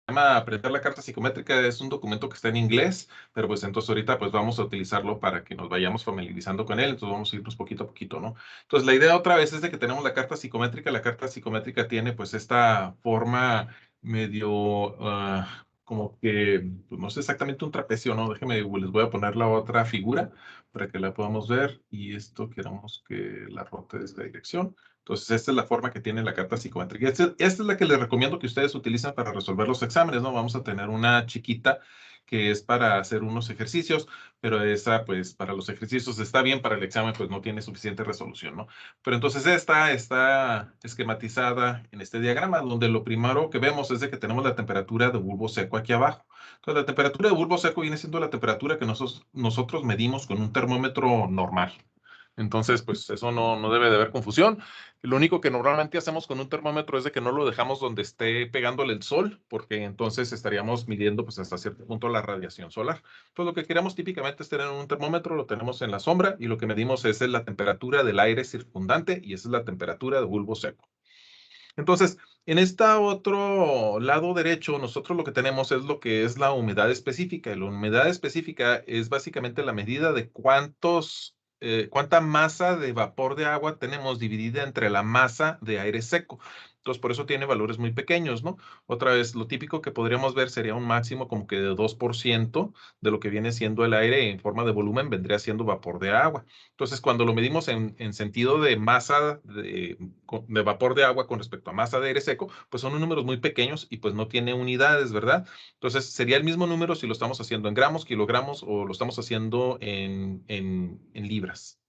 llama Aprender la Carta Psicométrica, es un documento que está en inglés, pero pues entonces ahorita pues vamos a utilizarlo para que nos vayamos familiarizando con él, entonces vamos a irnos poquito a poquito, ¿no? Entonces la idea otra vez es de que tenemos la carta psicométrica tiene pues esta forma medio como que, pues, no sé exactamente un trapecio, ¿no? Déjenme, les voy a poner la otra figura para que la podamos ver y esto queremos que la rote de esta dirección. Entonces, esta es la forma que tiene la carta psicométrica. Esta es la que les recomiendo que ustedes utilicen para resolver los exámenes, ¿no? Vamos a tener una chiquita que es para hacer unos ejercicios, pero esa, pues, para los ejercicios está bien, para el examen, pues, no tiene suficiente resolución, ¿no? Pero entonces esta está esquematizada en este diagrama, donde lo primero que vemos es de que tenemos la temperatura de bulbo seco aquí abajo. Entonces, la temperatura de bulbo seco viene siendo la temperatura que nosotros medimos con un termómetro normal. Entonces, pues eso no debe de haber confusión. Lo único que normalmente hacemos con un termómetro es de que no lo dejamos donde esté pegándole el sol, porque entonces estaríamos midiendo pues hasta cierto punto la radiación solar. Entonces, lo que queremos típicamente es tener un termómetro, lo tenemos en la sombra y lo que medimos es la temperatura del aire circundante y esa es la temperatura de bulbo seco. Entonces, en este otro lado derecho, nosotros lo que tenemos es lo que es la humedad específica. Y la humedad específica es básicamente la medida de cuánta masa de vapor de agua tenemos dividida entre la masa de aire seco. Entonces, por eso tiene valores muy pequeños, ¿no? Otra vez, lo típico que podríamos ver sería un máximo como que de 2% de lo que viene siendo el aire en forma de volumen, vendría siendo vapor de agua. Entonces, cuando lo medimos en sentido de masa de vapor de agua con respecto a masa de aire seco, pues son números muy pequeños y pues no tiene unidades, ¿verdad? Entonces, sería el mismo número si lo estamos haciendo en gramos, kilogramos o lo estamos haciendo en libras.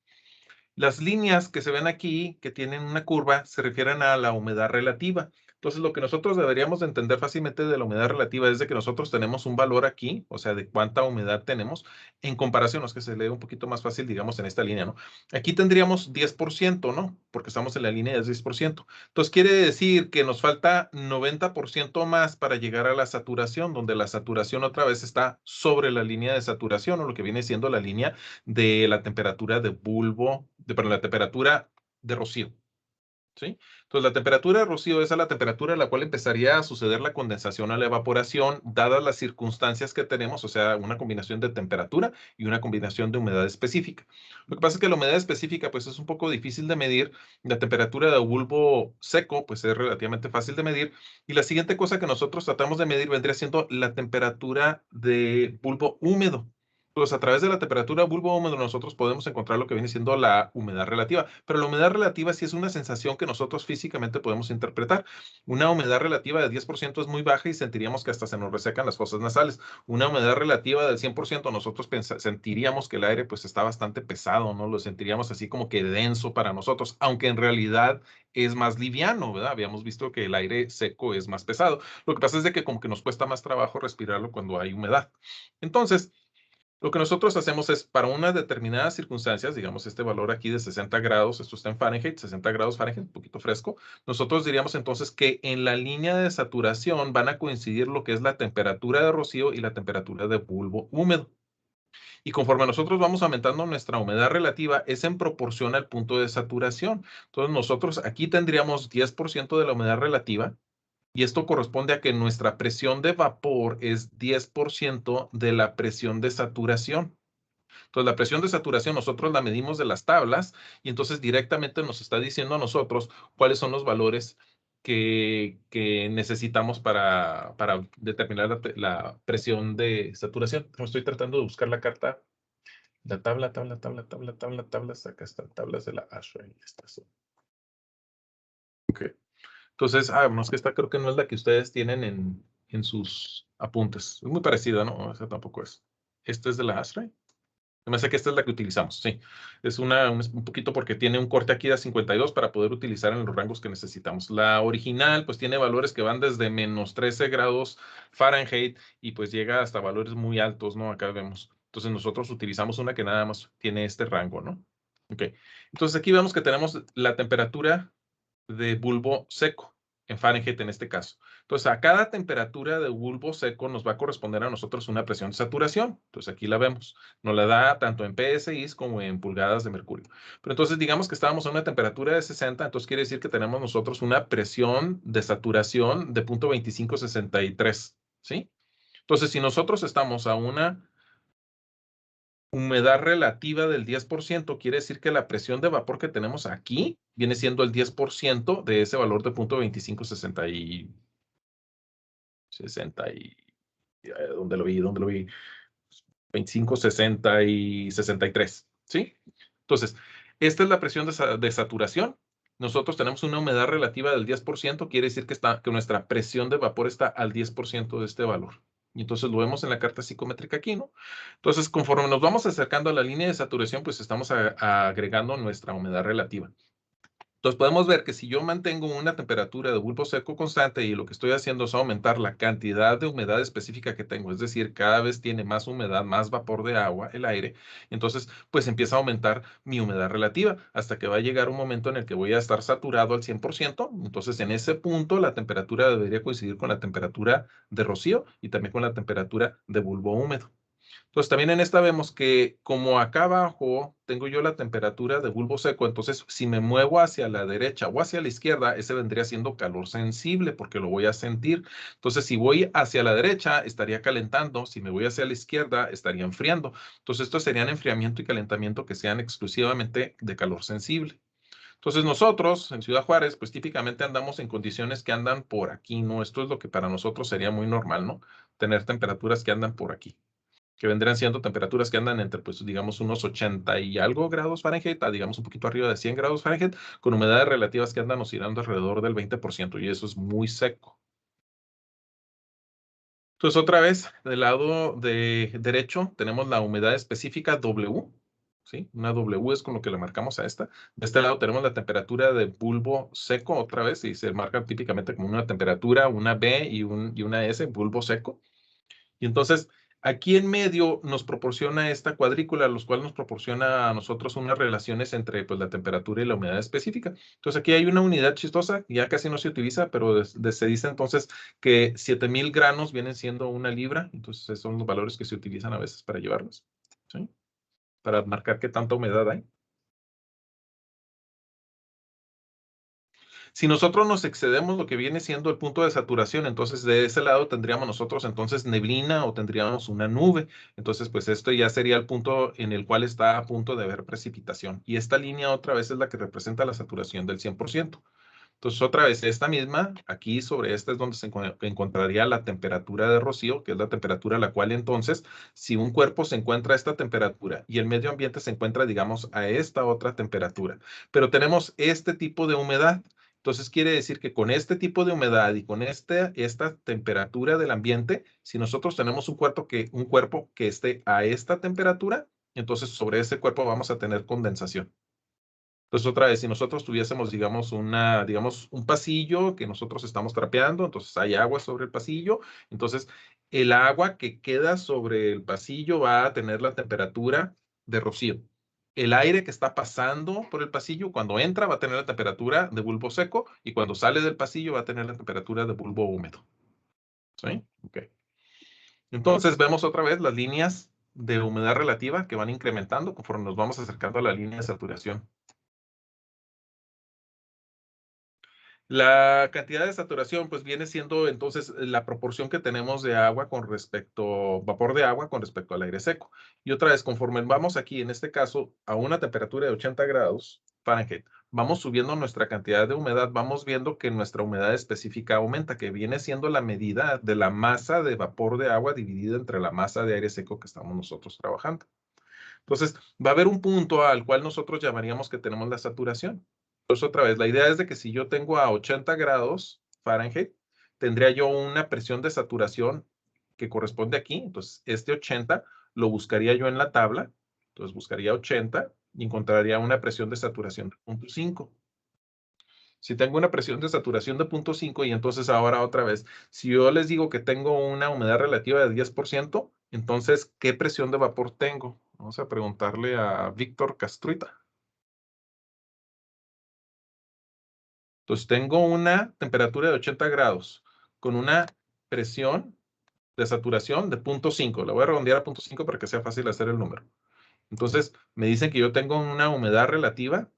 Las líneas que se ven aquí, que tienen una curva, se refieren a la humedad relativa. Entonces, lo que nosotros deberíamos de entender fácilmente de la humedad relativa es de que nosotros tenemos un valor aquí, o sea, de cuánta humedad tenemos, en comparación, es que se lee un poquito más fácil, digamos, en esta línea, ¿no? Aquí tendríamos 10%, ¿no? Porque estamos en la línea de 10%. Entonces, quiere decir que nos falta 90% más para llegar a la saturación, donde la saturación otra vez está sobre la línea de saturación, o lo que viene siendo la línea de la temperatura de bulbo, perdón, la temperatura de rocío. ¿Sí? Entonces, la temperatura de rocío es a la temperatura a la cual empezaría a suceder la condensación a la evaporación, dadas las circunstancias que tenemos, o sea, una combinación de temperatura y una combinación de humedad específica. Lo que pasa es que la humedad específica, pues, es un poco difícil de medir. La temperatura de bulbo seco, pues, es relativamente fácil de medir. Y la siguiente cosa que nosotros tratamos de medir vendría siendo la temperatura de bulbo húmedo. Pues a través de la temperatura bulbo húmedo nosotros podemos encontrar lo que viene siendo la humedad relativa, pero la humedad relativa sí es una sensación que nosotros físicamente podemos interpretar. Una humedad relativa de 10% es muy baja y sentiríamos que hasta se nos resecan las fosas nasales. Una humedad relativa del 100% nosotros sentiríamos que el aire pues está bastante pesado, ¿no? Lo sentiríamos así como que denso para nosotros, aunque en realidad es más liviano, ¿verdad? Habíamos visto que el aire seco es más pesado. Lo que pasa es de que como que nos cuesta más trabajo respirarlo cuando hay humedad. Entonces, lo que nosotros hacemos es, para unas determinadas circunstancias, digamos este valor aquí de 60 grados, esto está en Fahrenheit, 60 grados Fahrenheit, un poquito fresco, nosotros diríamos entonces que en la línea de saturación van a coincidir lo que es la temperatura de rocío y la temperatura de bulbo húmedo. Y conforme nosotros vamos aumentando nuestra humedad relativa, es en proporción al punto de saturación. Entonces nosotros aquí tendríamos 10% de la humedad relativa y esto corresponde a que nuestra presión de vapor es 10% de la presión de saturación. Entonces, la presión de saturación nosotros la medimos de las tablas y entonces directamente nos está diciendo a nosotros cuáles son los valores que necesitamos para determinar la presión de saturación. Estoy tratando de buscar la carta, la tablas, acá están tablas de la ASHRAE. Estas son. Ok. Entonces, no, es que esta creo que no es la que ustedes tienen en sus apuntes. Es muy parecida, ¿no? Esa tampoco es. Esta es de la ASHRAE. Me hace que esta es la que utilizamos, sí. Es un poquito porque tiene un corte aquí de 52 para poder utilizar en los rangos que necesitamos. La original, pues tiene valores que van desde menos 13 grados Fahrenheit y pues llega hasta valores muy altos, ¿no? Acá vemos. Entonces nosotros utilizamos una que nada más tiene este rango, ¿no? Ok. Entonces aquí vemos que tenemos la temperatura de bulbo seco, en Fahrenheit en este caso. Entonces, a cada temperatura de bulbo seco nos va a corresponder a nosotros una presión de saturación. Entonces, aquí la vemos. Nos la da tanto en PSI como en pulgadas de mercurio. Pero entonces, digamos que estábamos a una temperatura de 60, entonces quiere decir que tenemos nosotros una presión de saturación de 0.2563. ¿sí? Entonces, si nosotros estamos a una humedad relativa del 10%, quiere decir que la presión de vapor que tenemos aquí viene siendo el 10% de ese valor de 0.2560 ¿dónde lo vi? ¿Dónde lo vi? 25, 60 y 63, ¿sí? Entonces, esta es la presión de saturación. Nosotros tenemos una humedad relativa del 10%, quiere decir que nuestra presión de vapor está al 10% de este valor. Y entonces lo vemos en la carta psicométrica aquí, ¿no? Entonces, conforme nos vamos acercando a la línea de saturación, pues estamos agregando nuestra humedad relativa. Entonces podemos ver que si yo mantengo una temperatura de bulbo seco constante y lo que estoy haciendo es aumentar la cantidad de humedad específica que tengo, es decir, cada vez tiene más humedad, más vapor de agua, el aire, entonces pues empieza a aumentar mi humedad relativa hasta que va a llegar un momento en el que voy a estar saturado al 100%. Entonces en ese punto la temperatura debería coincidir con la temperatura de rocío y también con la temperatura de bulbo húmedo. Entonces, también en esta vemos que como acá abajo tengo yo la temperatura de bulbo seco, entonces si me muevo hacia la derecha o hacia la izquierda, ese vendría siendo calor sensible porque lo voy a sentir. Entonces, si voy hacia la derecha, estaría calentando. Si me voy hacia la izquierda, estaría enfriando. Entonces, estos serían enfriamiento y calentamiento que sean exclusivamente de calor sensible. Entonces nosotros en Ciudad Juárez, pues típicamente andamos en condiciones que andan por aquí, ¿no? Esto es lo que para nosotros sería muy normal, ¿no? Tener temperaturas que andan por aquí, que vendrían siendo temperaturas que andan entre, pues, digamos, unos 80 y algo grados Fahrenheit, a, digamos, un poquito arriba de 100 grados Fahrenheit, con humedades relativas que andan oscilando alrededor del 20%, y eso es muy seco. Entonces, otra vez, del lado de derecho, tenemos la humedad específica W, ¿sí? Una W es con lo que le marcamos a esta. De este lado tenemos la temperatura de bulbo seco, otra vez, y se marca típicamente como una temperatura, una B y una S, bulbo seco. Y entonces, aquí en medio nos proporciona esta cuadrícula, los cuales nos proporciona a nosotros unas relaciones entre, pues, la temperatura y la humedad específica. Entonces, aquí hay una unidad chistosa, ya casi no se utiliza, pero se dice entonces que 7,000 granos vienen siendo una libra. Entonces, esos son los valores que se utilizan a veces para llevarlos, ¿sí? Para marcar qué tanta humedad hay. Si nosotros nos excedemos lo que viene siendo el punto de saturación, entonces de ese lado tendríamos nosotros entonces neblina o tendríamos una nube. Entonces, pues esto ya sería el punto en el cual está a punto de haber precipitación. Y esta línea otra vez es la que representa la saturación del 100%. Entonces, otra vez, esta misma, aquí sobre esta es donde se encontraría la temperatura de rocío, que es la temperatura a la cual entonces, si un cuerpo se encuentra a esta temperatura y el medio ambiente se encuentra, digamos, a esta otra temperatura, pero tenemos este tipo de humedad. Entonces, quiere decir que con este tipo de humedad y con esta temperatura del ambiente, si nosotros tenemos un cuerpo que esté a esta temperatura, entonces sobre ese cuerpo vamos a tener condensación. Entonces, otra vez, si nosotros tuviésemos, digamos, un pasillo que nosotros estamos trapeando, entonces hay agua sobre el pasillo, entonces el agua que queda sobre el pasillo va a tener la temperatura de rocío. El aire que está pasando por el pasillo, cuando entra, va a tener la temperatura de bulbo seco y cuando sale del pasillo va a tener la temperatura de bulbo húmedo. ¿Sí? Ok. Entonces, vemos otra vez las líneas de humedad relativa que van incrementando conforme nos vamos acercando a la línea de saturación. La cantidad de saturación, pues viene siendo entonces la proporción que tenemos de agua con respecto, vapor de agua con respecto al aire seco. Y otra vez, conforme vamos aquí, en este caso, a una temperatura de 80 grados Fahrenheit, vamos subiendo nuestra cantidad de humedad, vamos viendo que nuestra humedad específica aumenta, que viene siendo la medida de la masa de vapor de agua dividida entre la masa de aire seco que estamos nosotros trabajando. Entonces, va a haber un punto al cual nosotros llamaríamos que tenemos la saturación. Entonces, otra vez, la idea es de que si yo tengo a 80 grados Fahrenheit, tendría yo una presión de saturación que corresponde aquí. Entonces, este 80 lo buscaría yo en la tabla. Entonces, buscaría 80 y encontraría una presión de saturación de 0.5. Si tengo una presión de saturación de 0.5 y entonces ahora otra vez, si yo les digo que tengo una humedad relativa de 10%, entonces, ¿qué presión de vapor tengo? Vamos a preguntarle a Víctor Castruita. Entonces, tengo una temperatura de 80 grados con una presión de saturación de 0.5. La voy a redondear a 0.5 para que sea fácil hacer el número. Entonces, me dicen que yo tengo una humedad relativa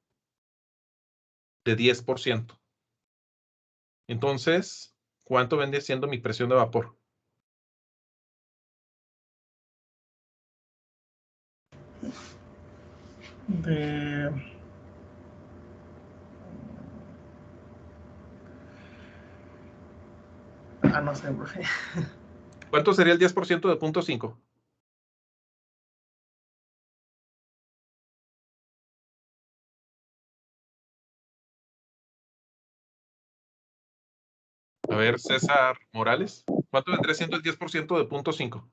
de 10%. Entonces, ¿cuánto vendría siendo mi presión de vapor? de... no sé, profe. ¿Cuánto sería el 10% de 0.5? A ver, César Morales, ¿cuánto vendría siendo el 10% de 0.5?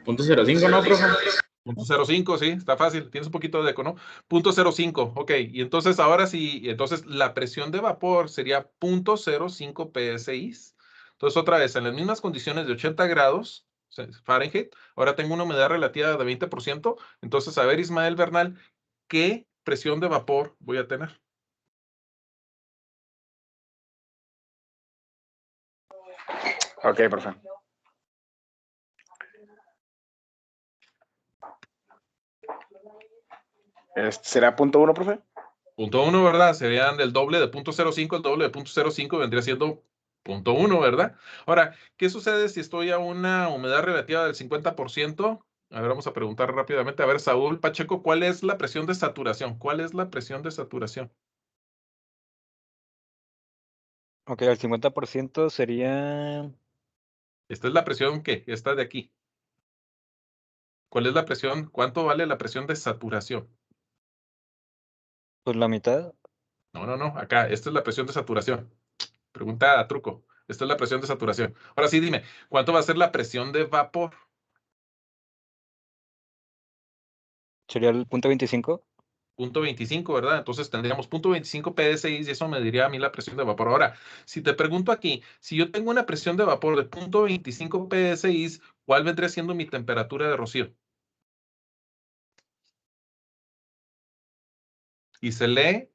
.05, ¿no, profe? 0.05, sí, está fácil, tienes un poquito de eco, ¿no? 0.05, ok, y entonces ahora sí, entonces la presión de vapor sería 0.05 psi. Entonces otra vez, en las mismas condiciones de 80 grados Fahrenheit, ahora tengo una humedad relativa de 20%, entonces a ver, Ismael Bernal, ¿qué presión de vapor voy a tener? Ok, profe. ¿Será .1, profe? 0.1, ¿verdad? Serían el doble de 0.05, el doble de 0.05 vendría siendo 0.1, ¿verdad? Ahora, ¿qué sucede si estoy a una humedad relativa del 50%? A ver, vamos a preguntar rápidamente. A ver, Saúl Pacheco, ¿cuál es la presión de saturación? ¿Cuál es la presión de saturación? Ok, el 50% sería... Esta es la presión, ¿qué? Esta de aquí. ¿Cuál es la presión? ¿Cuánto vale la presión de saturación? Pues la mitad. No, no, no. Acá, esta es la presión de saturación. Pregunta a truco. Esta es la presión de saturación. Ahora sí, dime, ¿cuánto va a ser la presión de vapor? Sería el .25. 0.25, ¿verdad? Entonces tendríamos 0.25 psi y eso me diría a mí la presión de vapor. Ahora, si te pregunto aquí, si yo tengo una presión de vapor de 0.25 psi, ¿cuál vendría siendo mi temperatura de rocío? Y se lee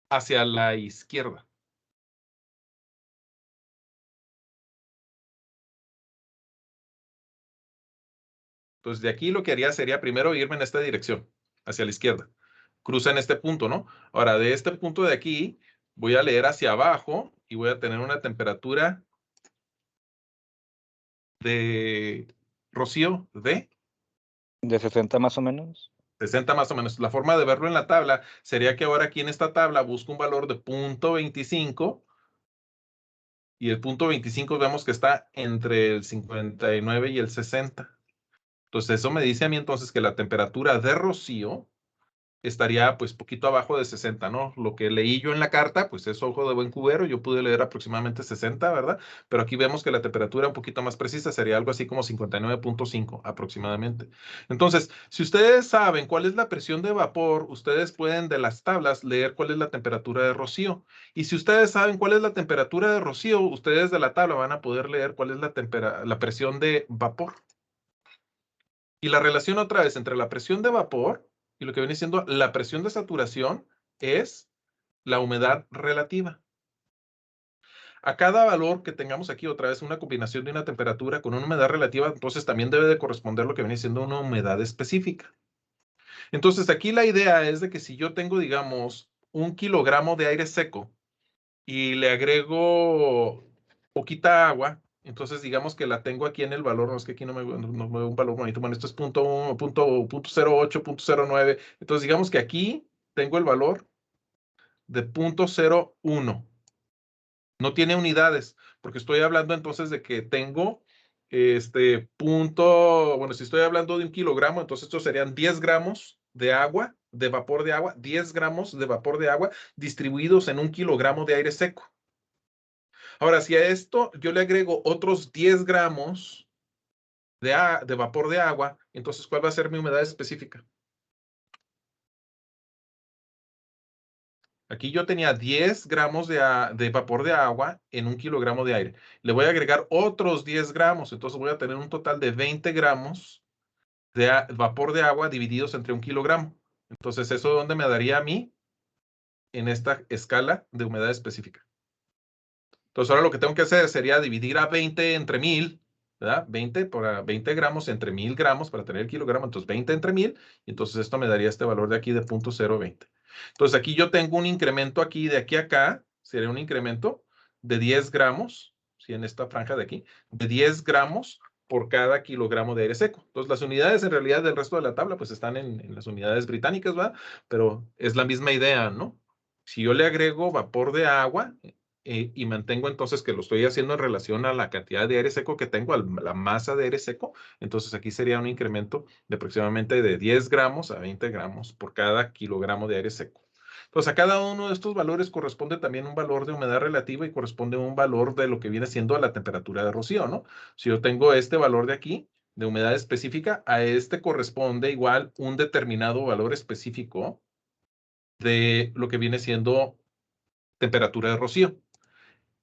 hacia la izquierda. Entonces, de aquí lo que haría sería primero irme en esta dirección, hacia la izquierda. Cruza en este punto, ¿no? Ahora, de este punto de aquí, voy a leer hacia abajo y voy a tener una temperatura de rocío de De 60 más o menos. 60 más o menos. La forma de verlo en la tabla sería que ahora aquí en esta tabla busco un valor de 0.25 y el 0.25 vemos que está entre el 59 y el 60. Entonces eso me dice a mí entonces que la temperatura de rocío estaría pues poquito abajo de 60, ¿no? Lo que leí yo en la carta, pues es ojo de buen cubero, yo pude leer aproximadamente 60, ¿verdad? Pero aquí vemos que la temperatura un poquito más precisa sería algo así como 59.5 aproximadamente. Entonces, si ustedes saben cuál es la presión de vapor, ustedes pueden de las tablas leer cuál es la temperatura de rocío. Y si ustedes saben cuál es la temperatura de rocío, ustedes de la tabla van a poder leer cuál es la presión de vapor. Y la relación otra vez entre la presión de vapor y lo que viene siendo la presión de saturación es la humedad relativa. A cada valor que tengamos aquí otra vez una combinación de una temperatura con una humedad relativa, entonces también debe de corresponder lo que viene siendo una humedad específica. Entonces aquí la idea es de que si yo tengo, digamos, 1 kilogramo de aire seco y le agrego poquita agua, entonces digamos que la tengo aquí en el valor, no es que aquí no me veo un valor bonito, bueno, esto es punto 0.08, 0.09, entonces digamos que aquí tengo el valor de 0.01. No tiene unidades, porque estoy hablando entonces de que tengo bueno, si estoy hablando de 1 kilogramo, entonces estos serían 10 gramos de agua, de vapor de agua, 10 gramos de vapor de agua distribuidos en 1 kilogramo de aire seco. Ahora, si a esto yo le agrego otros 10 gramos de vapor de agua, entonces, ¿cuál va a ser mi humedad específica? Aquí yo tenía 10 gramos de vapor de agua en 1 kilogramo de aire. Le voy a agregar otros 10 gramos, entonces voy a tener un total de 20 gramos de vapor de agua divididos entre 1 kilogramo. Entonces, ¿eso dónde me daría a mí en esta escala de humedad específica? Entonces, ahora lo que tengo que hacer sería dividir a 20 entre 1000, ¿verdad? 20 gramos entre 1000 gramos para tener el kilogramo, entonces 20 entre 1000, y entonces esto me daría este valor de aquí de 0.020. Entonces, aquí yo tengo un incremento aquí, de aquí a acá, sería un incremento de 10 gramos, ¿sí? En esta franja de aquí, de 10 gramos por cada kilogramo de aire seco. Entonces, las unidades en realidad del resto de la tabla, pues están en las unidades británicas, ¿va? Pero es la misma idea, ¿no? Si yo le agrego vapor de agua y mantengo entonces que lo estoy haciendo en relación a la cantidad de aire seco que tengo, a la masa de aire seco, entonces aquí sería un incremento de aproximadamente de 10 gramos a 20 gramos por cada kilogramo de aire seco. Entonces, a cada uno de estos valores corresponde también un valor de humedad relativa y corresponde un valor de lo que viene siendo la temperatura de rocío, ¿no? Si yo tengo este valor de aquí, de humedad específica, a este corresponde igual un determinado valor específico de lo que viene siendo temperatura de rocío.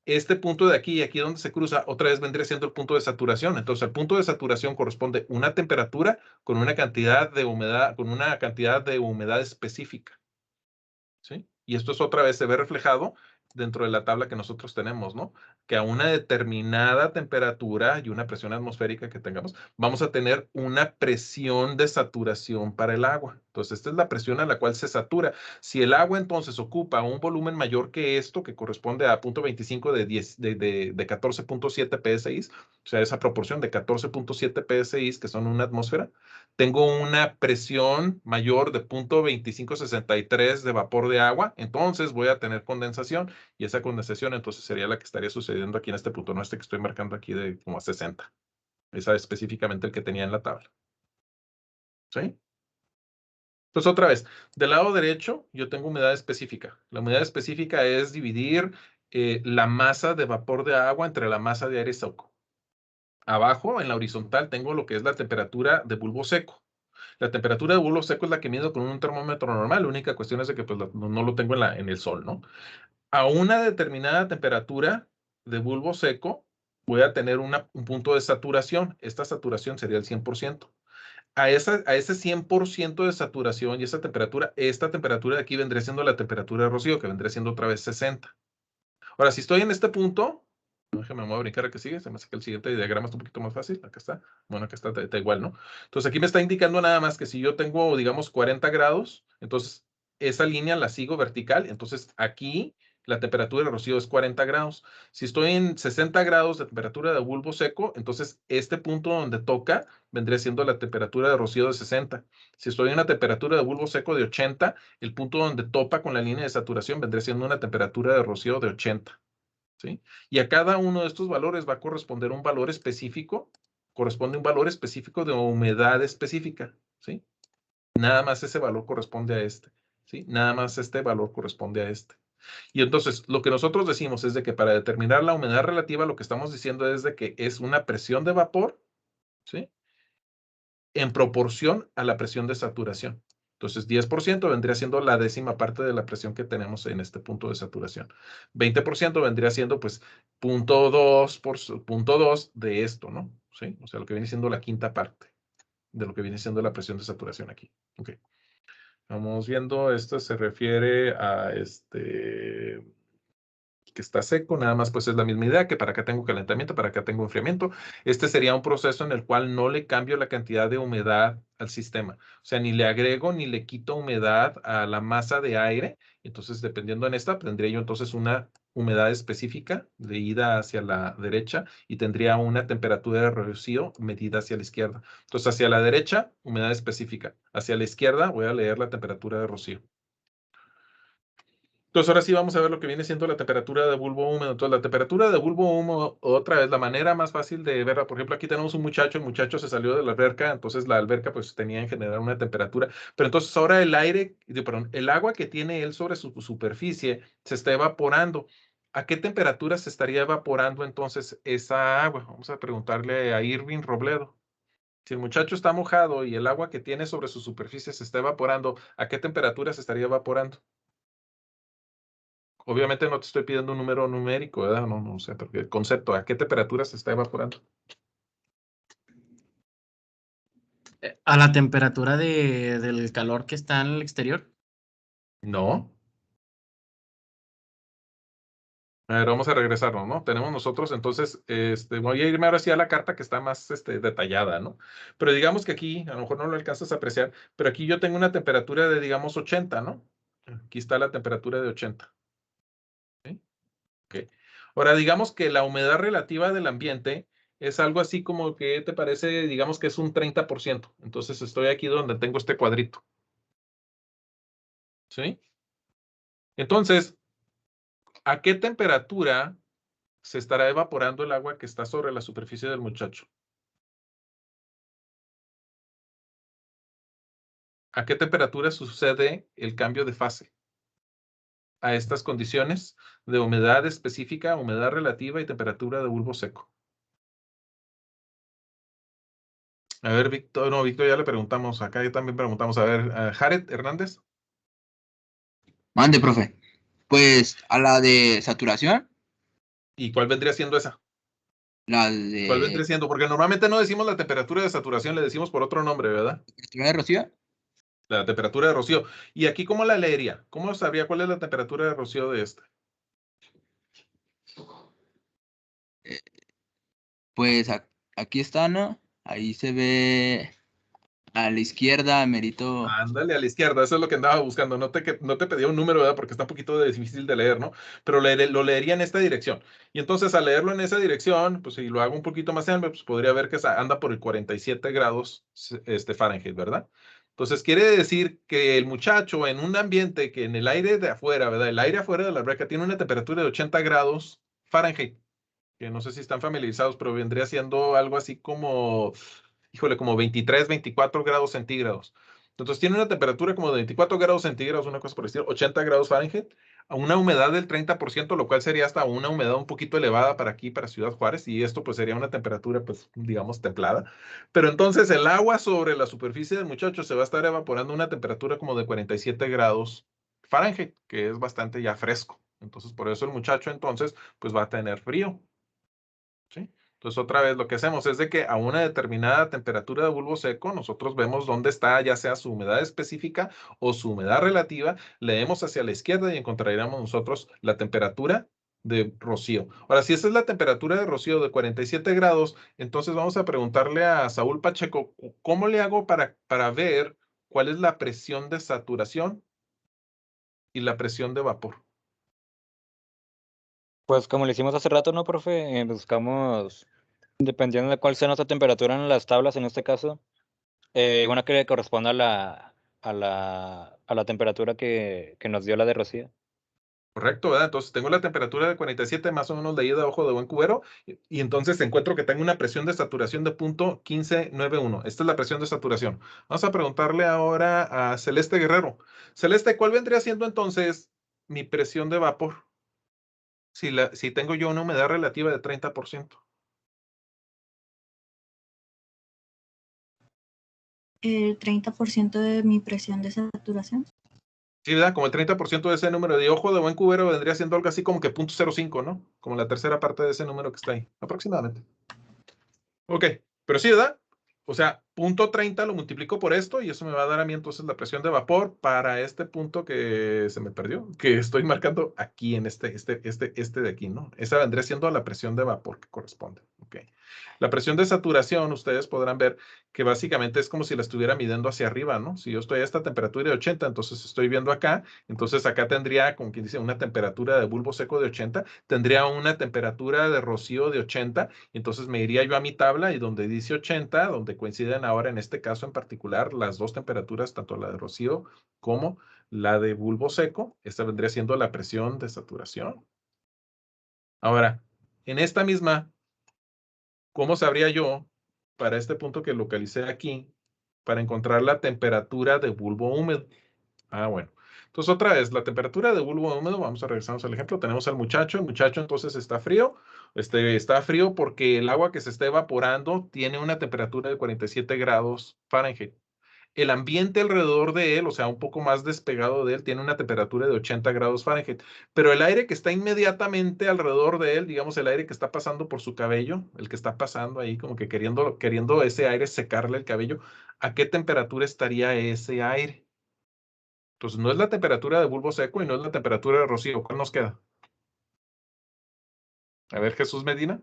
Este punto de aquí y aquí donde se cruza, otra vez vendría siendo el punto de saturación. Entonces, al punto de saturación corresponde una temperatura con una cantidad de humedad específica. ¿Sí? Y esto es otra vez se ve reflejado dentro de la tabla que nosotros tenemos, ¿no? Que a una determinada temperatura y una presión atmosférica que tengamos, vamos a tener una presión de saturación para el agua. Entonces, esta es la presión a la cual se satura. Si el agua entonces ocupa un volumen mayor que esto, que corresponde a 0.25 de 14.7 PSI, o sea, esa proporción de 14.7 PSI, que son una atmósfera, tengo una presión mayor de 0.2563 de vapor de agua, entonces voy a tener condensación y esa condensación entonces sería la que estaría sucediendo aquí en este punto, no este que estoy marcando aquí de como a 60. Esa es específicamente el que tenía en la tabla. ¿Sí? Entonces otra vez, del lado derecho yo tengo humedad específica. La humedad específica es dividir la masa de vapor de agua entre la masa de aire seco. Abajo, en la horizontal, tengo lo que es la temperatura de bulbo seco. La temperatura de bulbo seco es la que mido con un termómetro normal. La única cuestión es de que pues, no lo tengo en el sol, ¿no? A una determinada temperatura de bulbo seco, voy a tener un punto de saturación. Esta saturación sería el 100%. A ese 100% de saturación y esta temperatura de aquí vendría siendo la temperatura de rocío, que vendría siendo otra vez 60. Ahora, si estoy en este punto, déjame, me voy a brincar a que sigue. Se me hace que el siguiente diagrama está un poquito más fácil. Acá está. Bueno, acá está igual, ¿no? Entonces, aquí me está indicando nada más que si yo tengo, digamos, 40 grados, entonces esa línea la sigo vertical. Entonces, aquí la temperatura de rocío es 40 grados. Si estoy en 60 grados de temperatura de bulbo seco, entonces este punto donde toca vendría siendo la temperatura de rocío de 60. Si estoy en una temperatura de bulbo seco de 80, el punto donde topa con la línea de saturación vendría siendo una temperatura de rocío de 80. ¿Sí? Y a cada uno de estos valores va a corresponder un valor específico, corresponde un valor específico de humedad específica, ¿sí? Nada más ese valor corresponde a este, ¿sí? Nada más este valor corresponde a este. Y entonces, lo que nosotros decimos es de que para determinar la humedad relativa, lo que estamos diciendo es de que es una presión de vapor, ¿sí? En proporción a la presión de saturación. Entonces, 10% vendría siendo la décima parte de la presión que tenemos en este punto de saturación. 20% vendría siendo, pues, 0.2 de esto, ¿no? ¿Sí? O sea, lo que viene siendo la quinta parte de lo que viene siendo la presión de saturación aquí. Ok. Vamos viendo, esto se refiere a que está seco, nada más pues es la misma idea que para acá tengo calentamiento, para acá tengo enfriamiento. Este sería un proceso en el cual no le cambio la cantidad de humedad al sistema. O sea, ni le agrego ni le quito humedad a la masa de aire. Entonces, dependiendo en esta, tendría yo entonces una humedad específica de ida hacia la derecha y tendría una temperatura de rocío medida hacia la izquierda. Entonces, hacia la derecha, humedad específica. Hacia la izquierda, voy a leer la temperatura de rocío. Entonces, ahora sí vamos a ver lo que viene siendo la temperatura de bulbo húmedo. Entonces, la temperatura de bulbo húmedo, otra vez, la manera más fácil de verla, por ejemplo, aquí tenemos un muchacho, el muchacho se salió de la alberca, entonces la alberca pues tenía en general una temperatura, pero entonces ahora el agua que tiene él sobre su superficie se está evaporando. ¿A qué temperatura se estaría evaporando entonces esa agua? Vamos a preguntarle a Irving Robledo. Si el muchacho está mojado y el agua que tiene sobre su superficie se está evaporando, ¿a qué temperatura se estaría evaporando? Obviamente no te estoy pidiendo un número numérico, ¿verdad? No sé, porque el concepto, ¿a qué temperatura se está evaporando? A la temperatura del calor que está en el exterior. No. A ver, vamos a regresarnos, ¿no? Tenemos nosotros, entonces, voy a irme ahora sí a la carta que está más detallada, ¿no? Pero digamos que aquí, a lo mejor no lo alcanzas a apreciar, pero aquí yo tengo una temperatura de, digamos, 80, ¿no? Aquí está la temperatura de 80. ¿Sí? Ok. Ahora, digamos que la humedad relativa del ambiente es algo así como que te parece, digamos que es un 30%. Entonces estoy aquí donde tengo este cuadrito. ¿Sí? Entonces, ¿a qué temperatura se estará evaporando el agua que está sobre la superficie del muchacho? ¿A qué temperatura sucede el cambio de fase? A estas condiciones de humedad específica, humedad relativa y temperatura de bulbo seco. A ver, Víctor, no, Víctor ya le preguntamos, acá ya también preguntamos, a ver, Jared Hernández. Mande, profe. Pues a la de saturación, ¿Y cuál vendría siendo esa? la ¿Cuál vendría de siendo? Porque normalmente no decimos la temperatura de saturación, le decimos por otro nombre, ¿verdad? estructura de rocío, La temperatura de rocío. ¿Y aquí cómo la leería? ¿Cómo sabría cuál es la temperatura de rocío de esta? pues aquí está, ¿no? Ahí se ve a la izquierda, merito. Ándale, a la izquierda, eso es lo que andaba buscando. No te pedía un número, ¿verdad? Porque está un poquito difícil de leer, ¿no? Pero lo leería en esta dirección. Y entonces, al leerlo en esa dirección, pues si lo hago un poquito más amplio, pues podría ver que anda por el 47 grados Fahrenheit, ¿verdad? Entonces, quiere decir que el muchacho en un ambiente que en el aire de afuera, ¿verdad? El aire afuera de la alberca tiene una temperatura de 80 grados Fahrenheit, que no sé si están familiarizados, pero vendría siendo algo así como, híjole, como 23, 24 grados centígrados. Entonces tiene una temperatura como de 24 grados centígrados, una cosa por el estilo, 80 grados Fahrenheit, a una humedad del 30%, lo cual sería hasta una humedad un poquito elevada para aquí, para Ciudad Juárez, y esto pues sería una temperatura, pues, digamos, templada. Pero entonces el agua sobre la superficie del muchacho se va a estar evaporando a una temperatura como de 47 grados Fahrenheit, que es bastante ya fresco. Entonces, por eso el muchacho entonces, pues va a tener frío. ¿Sí? Entonces, otra vez, lo que hacemos es de que a una determinada temperatura de bulbo seco, nosotros vemos dónde está, ya sea su humedad específica o su humedad relativa, leemos hacia la izquierda y encontraríamos nosotros la temperatura de rocío. Ahora, si esa es la temperatura de rocío de 47 grados, entonces vamos a preguntarle a Saúl Pacheco, ¿cómo le hago para ver cuál es la presión de saturación y la presión de vapor? Pues como le hicimos hace rato, ¿no, profe? Buscamos, dependiendo de cuál sea nuestra temperatura en las tablas, en este caso, una que corresponda a la temperatura que nos dio la de Rocío. Correcto, ¿verdad? Entonces tengo la temperatura de 47 más o menos de ida de ojo de buen cubero y entonces encuentro que tengo una presión de saturación de punto 1591. Esta es la presión de saturación. Vamos a preguntarle ahora a Celeste Guerrero. Celeste, ¿cuál vendría siendo entonces mi presión de vapor? Si tengo yo una humedad relativa de 30%. El 30% de mi presión de saturación. Sí, ¿verdad? Como el 30% de ese número de ojo de buen cubero vendría siendo algo así como que punto 0.05, ¿no? Como la tercera parte de ese número que está ahí, aproximadamente. Ok, pero sí, ¿verdad? O sea, punto 30 lo multiplico por esto y eso me va a dar a mí entonces la presión de vapor para este punto que se me perdió, que estoy marcando aquí en este de aquí, ¿no? Esa vendría siendo la presión de vapor que corresponde. Ok. La presión de saturación, ustedes podrán ver que básicamente es como si la estuviera midiendo hacia arriba, ¿no? Si yo estoy a esta temperatura de 80, entonces estoy viendo acá, entonces acá tendría, como quien dice, una temperatura de bulbo seco de 80, tendría una temperatura de rocío de 80, entonces me iría yo a mi tabla y donde dice 80, donde coinciden ahora en este caso en particular las dos temperaturas, tanto la de rocío como la de bulbo seco, esta vendría siendo la presión de saturación. Ahora, en esta misma, ¿cómo sabría yo para este punto que localicé aquí para encontrar la temperatura de bulbo húmedo? Ah, bueno. Entonces, otra vez, la temperatura de bulbo húmedo, vamos a regresarnos al ejemplo. Tenemos al muchacho, el muchacho entonces está frío. Está frío porque el agua que se está evaporando tiene una temperatura de 47 grados Fahrenheit. El ambiente alrededor de él, o sea, un poco más despegado de él, tiene una temperatura de 80 grados Fahrenheit. Pero el aire que está inmediatamente alrededor de él, digamos, el aire que está pasando por su cabello, el que está pasando ahí como que queriendo ese aire secarle el cabello, ¿a qué temperatura estaría ese aire? Entonces, no es la temperatura de bulbo seco y no es la temperatura de rocío. ¿Cuál nos queda? A ver, Jesús Medina.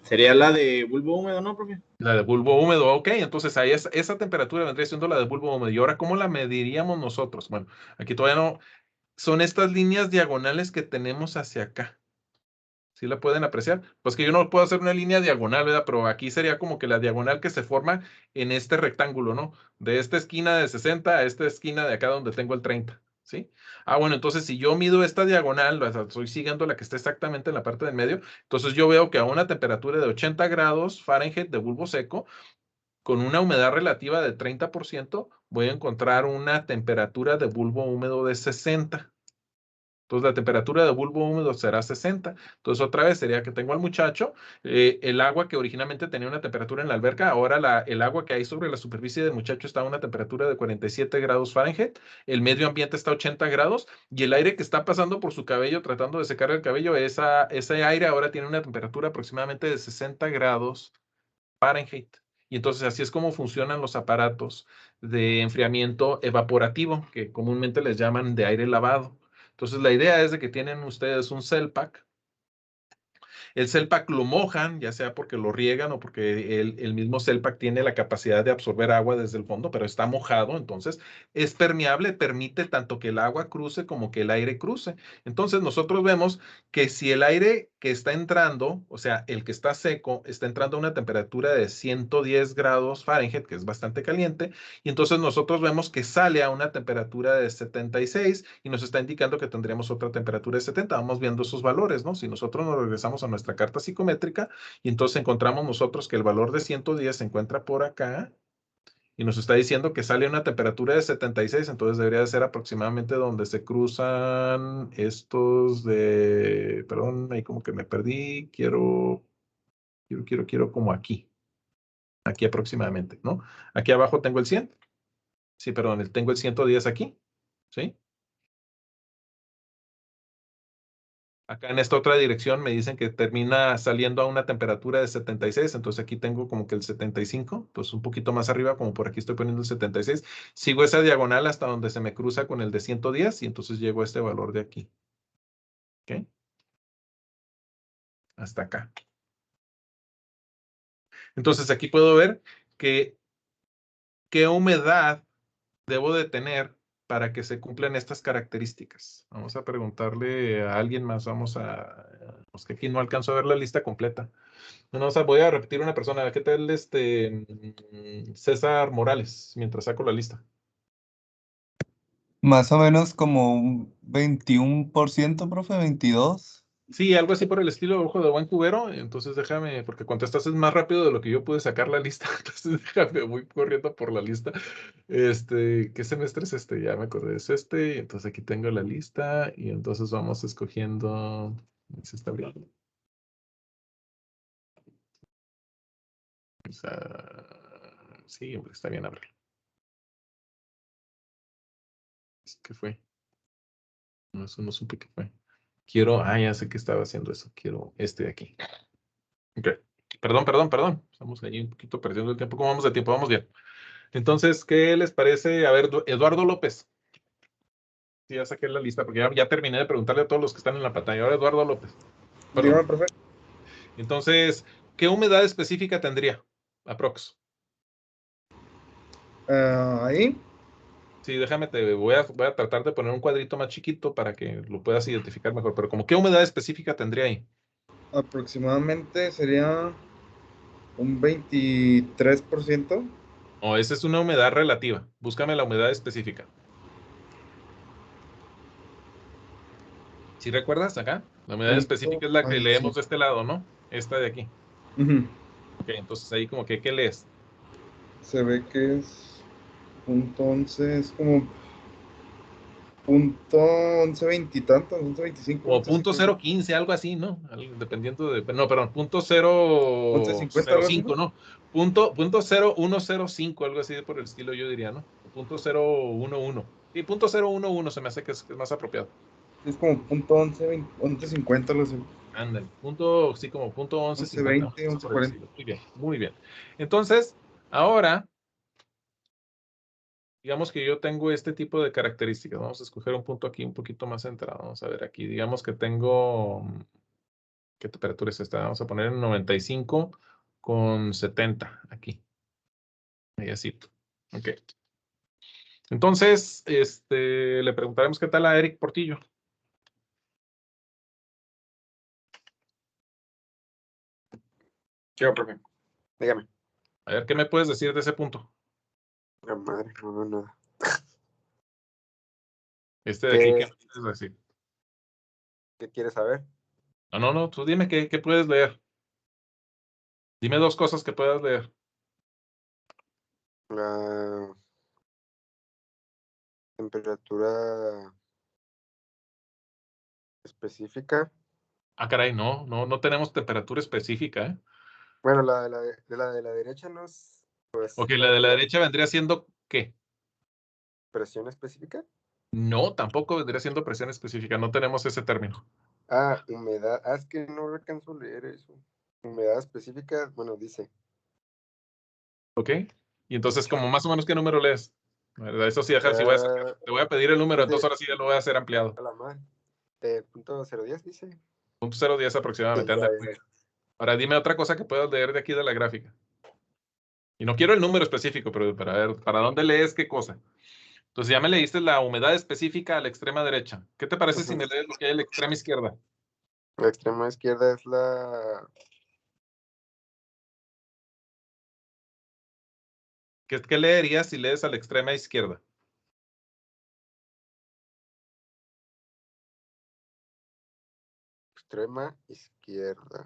Sería la de bulbo húmedo, ¿no, profe? La de bulbo húmedo, ok. Entonces, ahí esa temperatura vendría siendo la de bulbo húmedo. ¿Y ahora cómo la mediríamos nosotros? Bueno, aquí todavía no. son estas líneas diagonales que tenemos hacia acá. ¿Sí la pueden apreciar? Pues que yo no puedo hacer una línea diagonal, ¿verdad? Pero aquí sería como que la diagonal que se forma en este rectángulo, ¿no? De esta esquina de 60 a esta esquina de acá donde tengo el 30, ¿sí? Bueno, entonces si yo mido esta diagonal, o sea, estoy siguiendo la que está exactamente en la parte del medio, entonces yo veo que a una temperatura de 80 grados Fahrenheit de bulbo seco, con una humedad relativa de 30%, voy a encontrar una temperatura de bulbo húmedo de 60. Entonces la temperatura de bulbo húmedo será 60. Entonces otra vez sería que tengo al muchacho, el agua que originalmente tenía una temperatura en la alberca, ahora el agua que hay sobre la superficie del muchacho está a una temperatura de 47 grados Fahrenheit, el medio ambiente está a 80 grados y el aire que está pasando por su cabello tratando de secar el cabello, ese aire ahora tiene una temperatura aproximadamente de 60 grados Fahrenheit. Y entonces así es como funcionan los aparatos de enfriamiento evaporativo, que comúnmente les llaman de aire lavado. Entonces la idea es de que tienen ustedes un cell pack. El cell pack lo mojan, ya sea porque lo riegan o porque el mismo cell pack tiene la capacidad de absorber agua desde el fondo, pero está mojado, entonces es permeable, permite tanto que el agua cruce como que el aire cruce. Entonces nosotros vemos que si el aire que está entrando, o sea, el que está seco, está entrando a una temperatura de 110 grados Fahrenheit, que es bastante caliente, y entonces nosotros vemos que sale a una temperatura de 76 y nos está indicando que tendríamos otra temperatura de 70. Vamos viendo esos valores, ¿no? Si nosotros nos regresamos a nuestra carta psicométrica y entonces encontramos nosotros que el valor de 110 se encuentra por acá y nos está diciendo que sale a una temperatura de 76, entonces debería de ser aproximadamente donde se cruzan estos de, perdón, ahí como que me perdí, quiero como aquí aproximadamente, ¿no? Aquí abajo tengo el 100, sí, perdón, tengo el 110 aquí, ¿sí? Acá en esta otra dirección me dicen que termina saliendo a una temperatura de 76, entonces aquí tengo como que el 75, entonces un poquito más arriba, como por aquí estoy poniendo el 76. Sigo esa diagonal hasta donde se me cruza con el de 110 y entonces llego a este valor de aquí. ¿Ok? Hasta acá. Entonces aquí puedo ver que qué humedad debo de tener para que se cumplan estas características. Vamos a preguntarle a alguien más, pues que aquí no alcanzo a ver la lista completa. No, o sea, voy a repetir una persona. ¿Qué tal César Morales, mientras saco la lista? Más o menos como un 21%, profe, 22. Sí, algo así por el estilo, ojo de buen cubero. Entonces déjame, porque contestaste más rápido de lo que yo pude sacar la lista. Entonces déjame, voy corriendo por la lista. ¿Qué semestre es este? Ya me acordé, es este. Y entonces aquí tengo la lista y entonces vamos escogiendo. Se está abriendo. Sí, hombre, está bien abrirlo. ¿Qué fue? No, eso no supe qué fue. Ya sé que estaba haciendo eso. Quiero este de aquí. Ok. Perdón. Estamos ahí un poquito perdiendo el tiempo. ¿Cómo vamos de tiempo? Vamos bien. Entonces, ¿qué les parece? A ver, Eduardo López. Sí, ya saqué la lista porque ya terminé de preguntarle a todos los que están en la pantalla. Ahora Eduardo López. Perdón. Dígame, profe. Entonces, ¿qué humedad específica tendría? Aprox. Ahí, Sí, déjame, voy a tratar de poner un cuadrito más chiquito para que lo puedas identificar mejor. Pero como, ¿qué humedad específica tendría ahí? aproximadamente sería un 23%. O esa es una humedad relativa. Búscame la humedad específica. ¿Sí recuerdas acá? La humedad específica es la que leemos de este lado, ¿no? Esta de aquí. Ujú. Ok, entonces ahí como que, ¿qué lees? Se ve que es .11, es como .11 veintitantos, 11 25. Como punto 015, algo así, ¿no? Dependiendo de. No, perdón, punto 005, ¿no? Punto 0105, algo así por el estilo, yo diría, ¿no? Punto 011. Sí, punto 011 se me hace que es más apropiado. Es como .11, 11.50, lo sé. Ándale, sí, como punto 11.50. 11.20, 11.40. Muy bien, muy bien. Entonces, ahora, digamos que yo tengo este tipo de características. Vamos a escoger un punto aquí un poquito más centrado. Vamos a ver aquí. Digamos que tengo. ¿Qué temperatura es esta? Vamos a poner en 95 con 70 aquí. Ahí así. Ok. Entonces, le preguntaremos qué tal a Eric Portillo. ¿Qué, profe? Dígame. A ver, ¿qué me puedes decir de ese punto? La madre, no veo nada. De aquí, ¿qué me puedes decir? ¿Qué quieres saber? No, tú dime qué puedes leer. Dime dos cosas que puedas leer. La temperatura específica. Ah, caray, no tenemos temperatura específica, ¿eh? Bueno, la de la derecha no es, pues, Ok, la de la derecha vendría siendo ¿qué? presión específica. No, tampoco vendría siendo presión específica, no tenemos ese término. Ah, humedad. Ah, es que no alcanzo a leer eso. Humedad específica, bueno, dice. ¿Ok? Y entonces, como más o menos, ¿qué número lees? ¿Verdad? Eso sí, deja, si Ah, te voy a pedir el número, entonces de- ahora sí ya lo voy a hacer ampliado. a la madre. Punto 010 dice. Punto 0.10 Sí, aproximadamente. ya, Anda. ya. Ahora dime otra cosa que puedas leer de aquí de la gráfica. Y no quiero el número específico, pero para ver, ¿para dónde lees qué cosa? Entonces ya me leíste la humedad específica a la extrema derecha. ¿Qué te parece si me lees lo que hay a la extrema izquierda? La extrema izquierda es la ¿Qué leerías si lees a la extrema izquierda? extrema izquierda.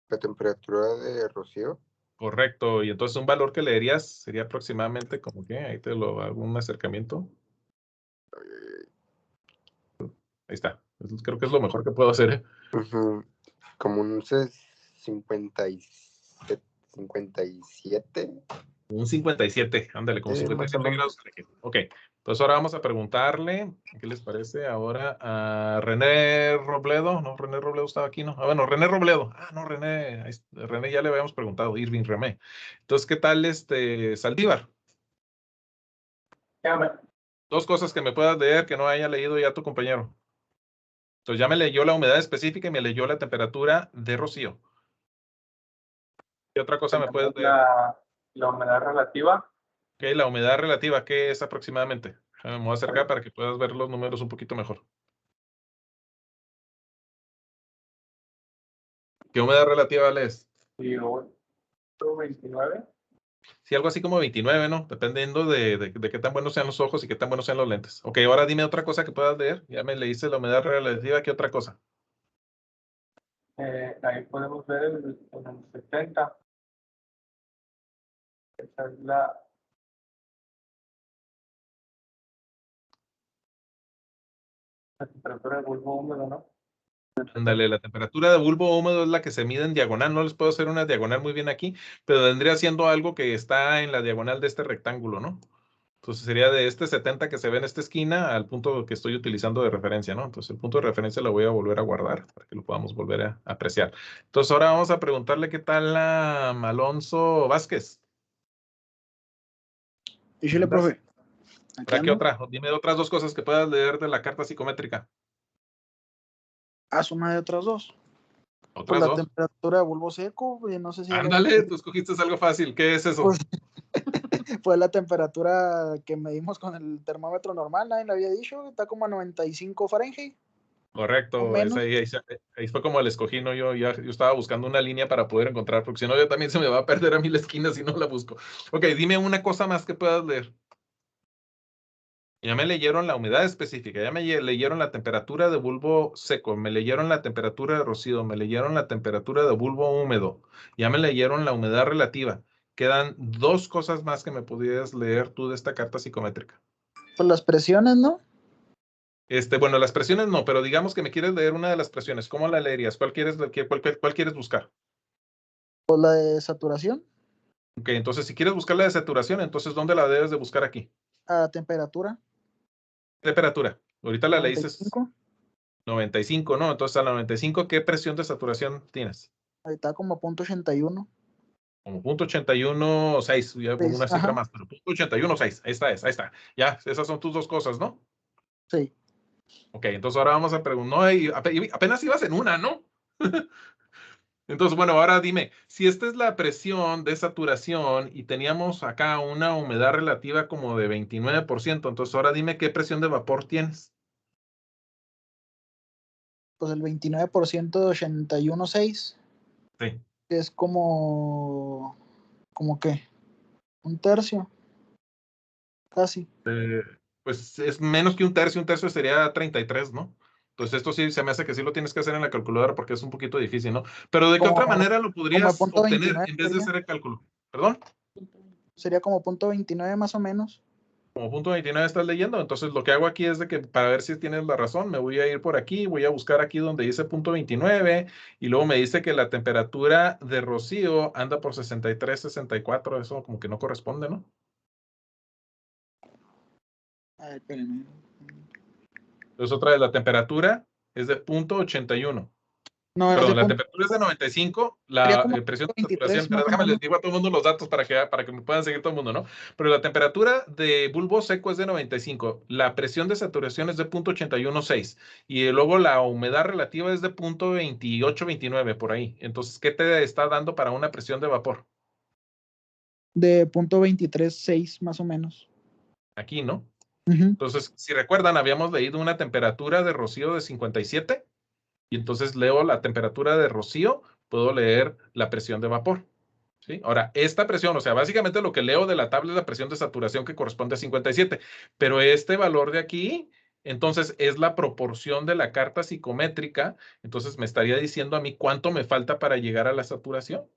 La temperatura de rocío. Correcto. Y entonces un valor que leerías sería aproximadamente como que, ahí te lo hago un acercamiento. Ahí está. Creo que es lo mejor que puedo hacer, ¿eh? Como un 57. 57. Un 57, ándale, como Sí, 57 más o grados. Ok, entonces ahora vamos a preguntarle, ¿qué les parece ahora a René Robledo? No, René Robledo estaba aquí, ¿no? Ah, bueno, René Robledo. Ah, no, René ya le habíamos preguntado, Irving Remé. Entonces, ¿qué tal Saldívar? Dos cosas que me puedas leer que no haya leído ya tu compañero. Entonces ya me leyó la humedad específica y me leyó la temperatura de rocío. ¿Qué otra cosa me puedes leer? La humedad relativa. Ok, la humedad relativa, ¿qué es aproximadamente? Me voy a acercar para que puedas ver los números un poquito mejor. ¿Qué humedad relativa lees? Y 29. Sí, algo así como 29, ¿no? Dependiendo de qué tan buenos sean los ojos y qué tan buenos sean los lentes. Ok, ahora dime otra cosa que puedas leer. Ya me leíste la humedad relativa, ¿qué otra cosa? Ahí podemos ver el 70. Esa es la temperatura del bulbo húmedo, ¿no? Ándale, la temperatura de bulbo húmedo es la que se mide en diagonal. No les puedo hacer una diagonal muy bien aquí, pero vendría siendo algo que está en la diagonal de este rectángulo, ¿no? Entonces sería de este 70 que se ve en esta esquina al punto que estoy utilizando de referencia, ¿no? Entonces el punto de referencia lo voy a volver a guardar para que lo podamos volver a apreciar. Entonces ahora vamos a preguntarle qué tal a Alonso Vázquez. Dígale, profe. ¿Para qué otra? Dime otras dos cosas que puedas leer de la carta psicométrica. Suma de otras dos. ¿Otras Pues la dos? temperatura de bulbo seco, no sé si... Ándale, tú escogiste algo fácil. ¿Qué es eso? Pues, fue la temperatura que medimos con el termómetro normal, nadie le había dicho, está como a 95 Fahrenheit. Correcto, ahí fue como el escogí, ¿no? Yo estaba buscando una línea para poder encontrar, porque si no, yo también se me va a perder a mí la esquina si no la busco. Ok, dime una cosa más que puedas leer. Ya me leyeron la humedad específica, ya me leyeron la temperatura de bulbo seco, me leyeron la temperatura de rocío, me leyeron la temperatura de bulbo húmedo, ya me leyeron la humedad relativa. Quedan dos cosas más que me pudieras leer tú de esta carta psicométrica. Pues las presiones, ¿no? Bueno, las presiones no, pero digamos que me quieres leer una de las presiones. ¿Cómo la leerías? ¿Cuál quieres buscar? Pues la de saturación. Ok, entonces si quieres buscar la de saturación, entonces ¿dónde la debes de buscar aquí? A temperatura. Temperatura. Ahorita la leíste 95. 95, ¿no? Entonces a la 95, ¿qué presión de saturación tienes? Ahí está como .81. Como .81, 6, ya pongo una cifra más, pero .81, 6, ahí está. Ya, esas son tus dos cosas, ¿no? Sí. Ok, entonces ahora vamos a preguntar, no, apenas ibas en una, ¿no? Entonces, bueno, ahora dime, si esta es la presión de saturación y teníamos acá una humedad relativa como de 29%, entonces ahora dime qué presión de vapor tienes. Pues el 29% de 81.6, Sí. que es como qué, un tercio, casi. Pues es menos que un tercio sería 33, ¿no? Entonces esto sí se me hace que sí lo tienes que hacer en la calculadora porque es un poquito difícil, ¿no? Pero ¿de qué otra Como, manera lo como podrías punto obtener 29 en vez de sería. hacer el cálculo? ¿Perdón? Sería como punto 29 más o menos. Como punto 29 estás leyendo, entonces lo que hago aquí es de que para ver si tienes la razón, me voy a ir por aquí, voy a buscar aquí donde dice punto 29 y luego me dice que la temperatura de rocío anda por 63, 64, eso como que no corresponde, ¿no? A ver, espérenme. Entonces otra vez, la temperatura es de punto 81. No, es de Perdón, la punto, temperatura es de 95, sería la como presión de 23 saturación, pero más o déjame les menos. digo a todo el mundo los datos para que me puedan seguir todo el mundo, ¿no? Pero la temperatura de bulbo seco es de 95, la presión de saturación es de 0.816 y luego la humedad relativa es de 0.28, 29 por ahí. Entonces, ¿qué te está dando para una presión de vapor? De punto 23.6 más o menos. Aquí, ¿no? Ujú. Entonces, si recuerdan, habíamos leído una temperatura de rocío de 57 y entonces leo la temperatura de rocío, puedo leer la presión de vapor. ¿Sí? Ahora, esta presión, o sea, básicamente lo que leo de la tabla es la presión de saturación que corresponde a 57, pero este valor de aquí, entonces es la proporción de la carta psicométrica, entonces me estaría diciendo a mí cuánto me falta para llegar a la saturación.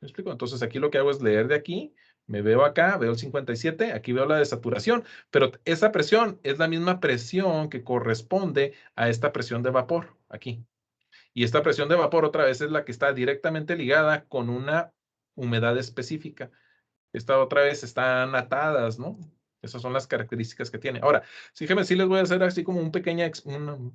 ¿Me explico? Entonces aquí lo que hago es leer de aquí, me veo acá, veo el 57, aquí veo la de saturación, pero esa presión es la misma presión que corresponde a esta presión de vapor, aquí. Y esta presión de vapor otra vez es la que está directamente ligada con una humedad específica. Esta otra vez están atadas, ¿no? Esas son las características que tiene. Ahora, fíjense, sí les voy a hacer así como un pequeño,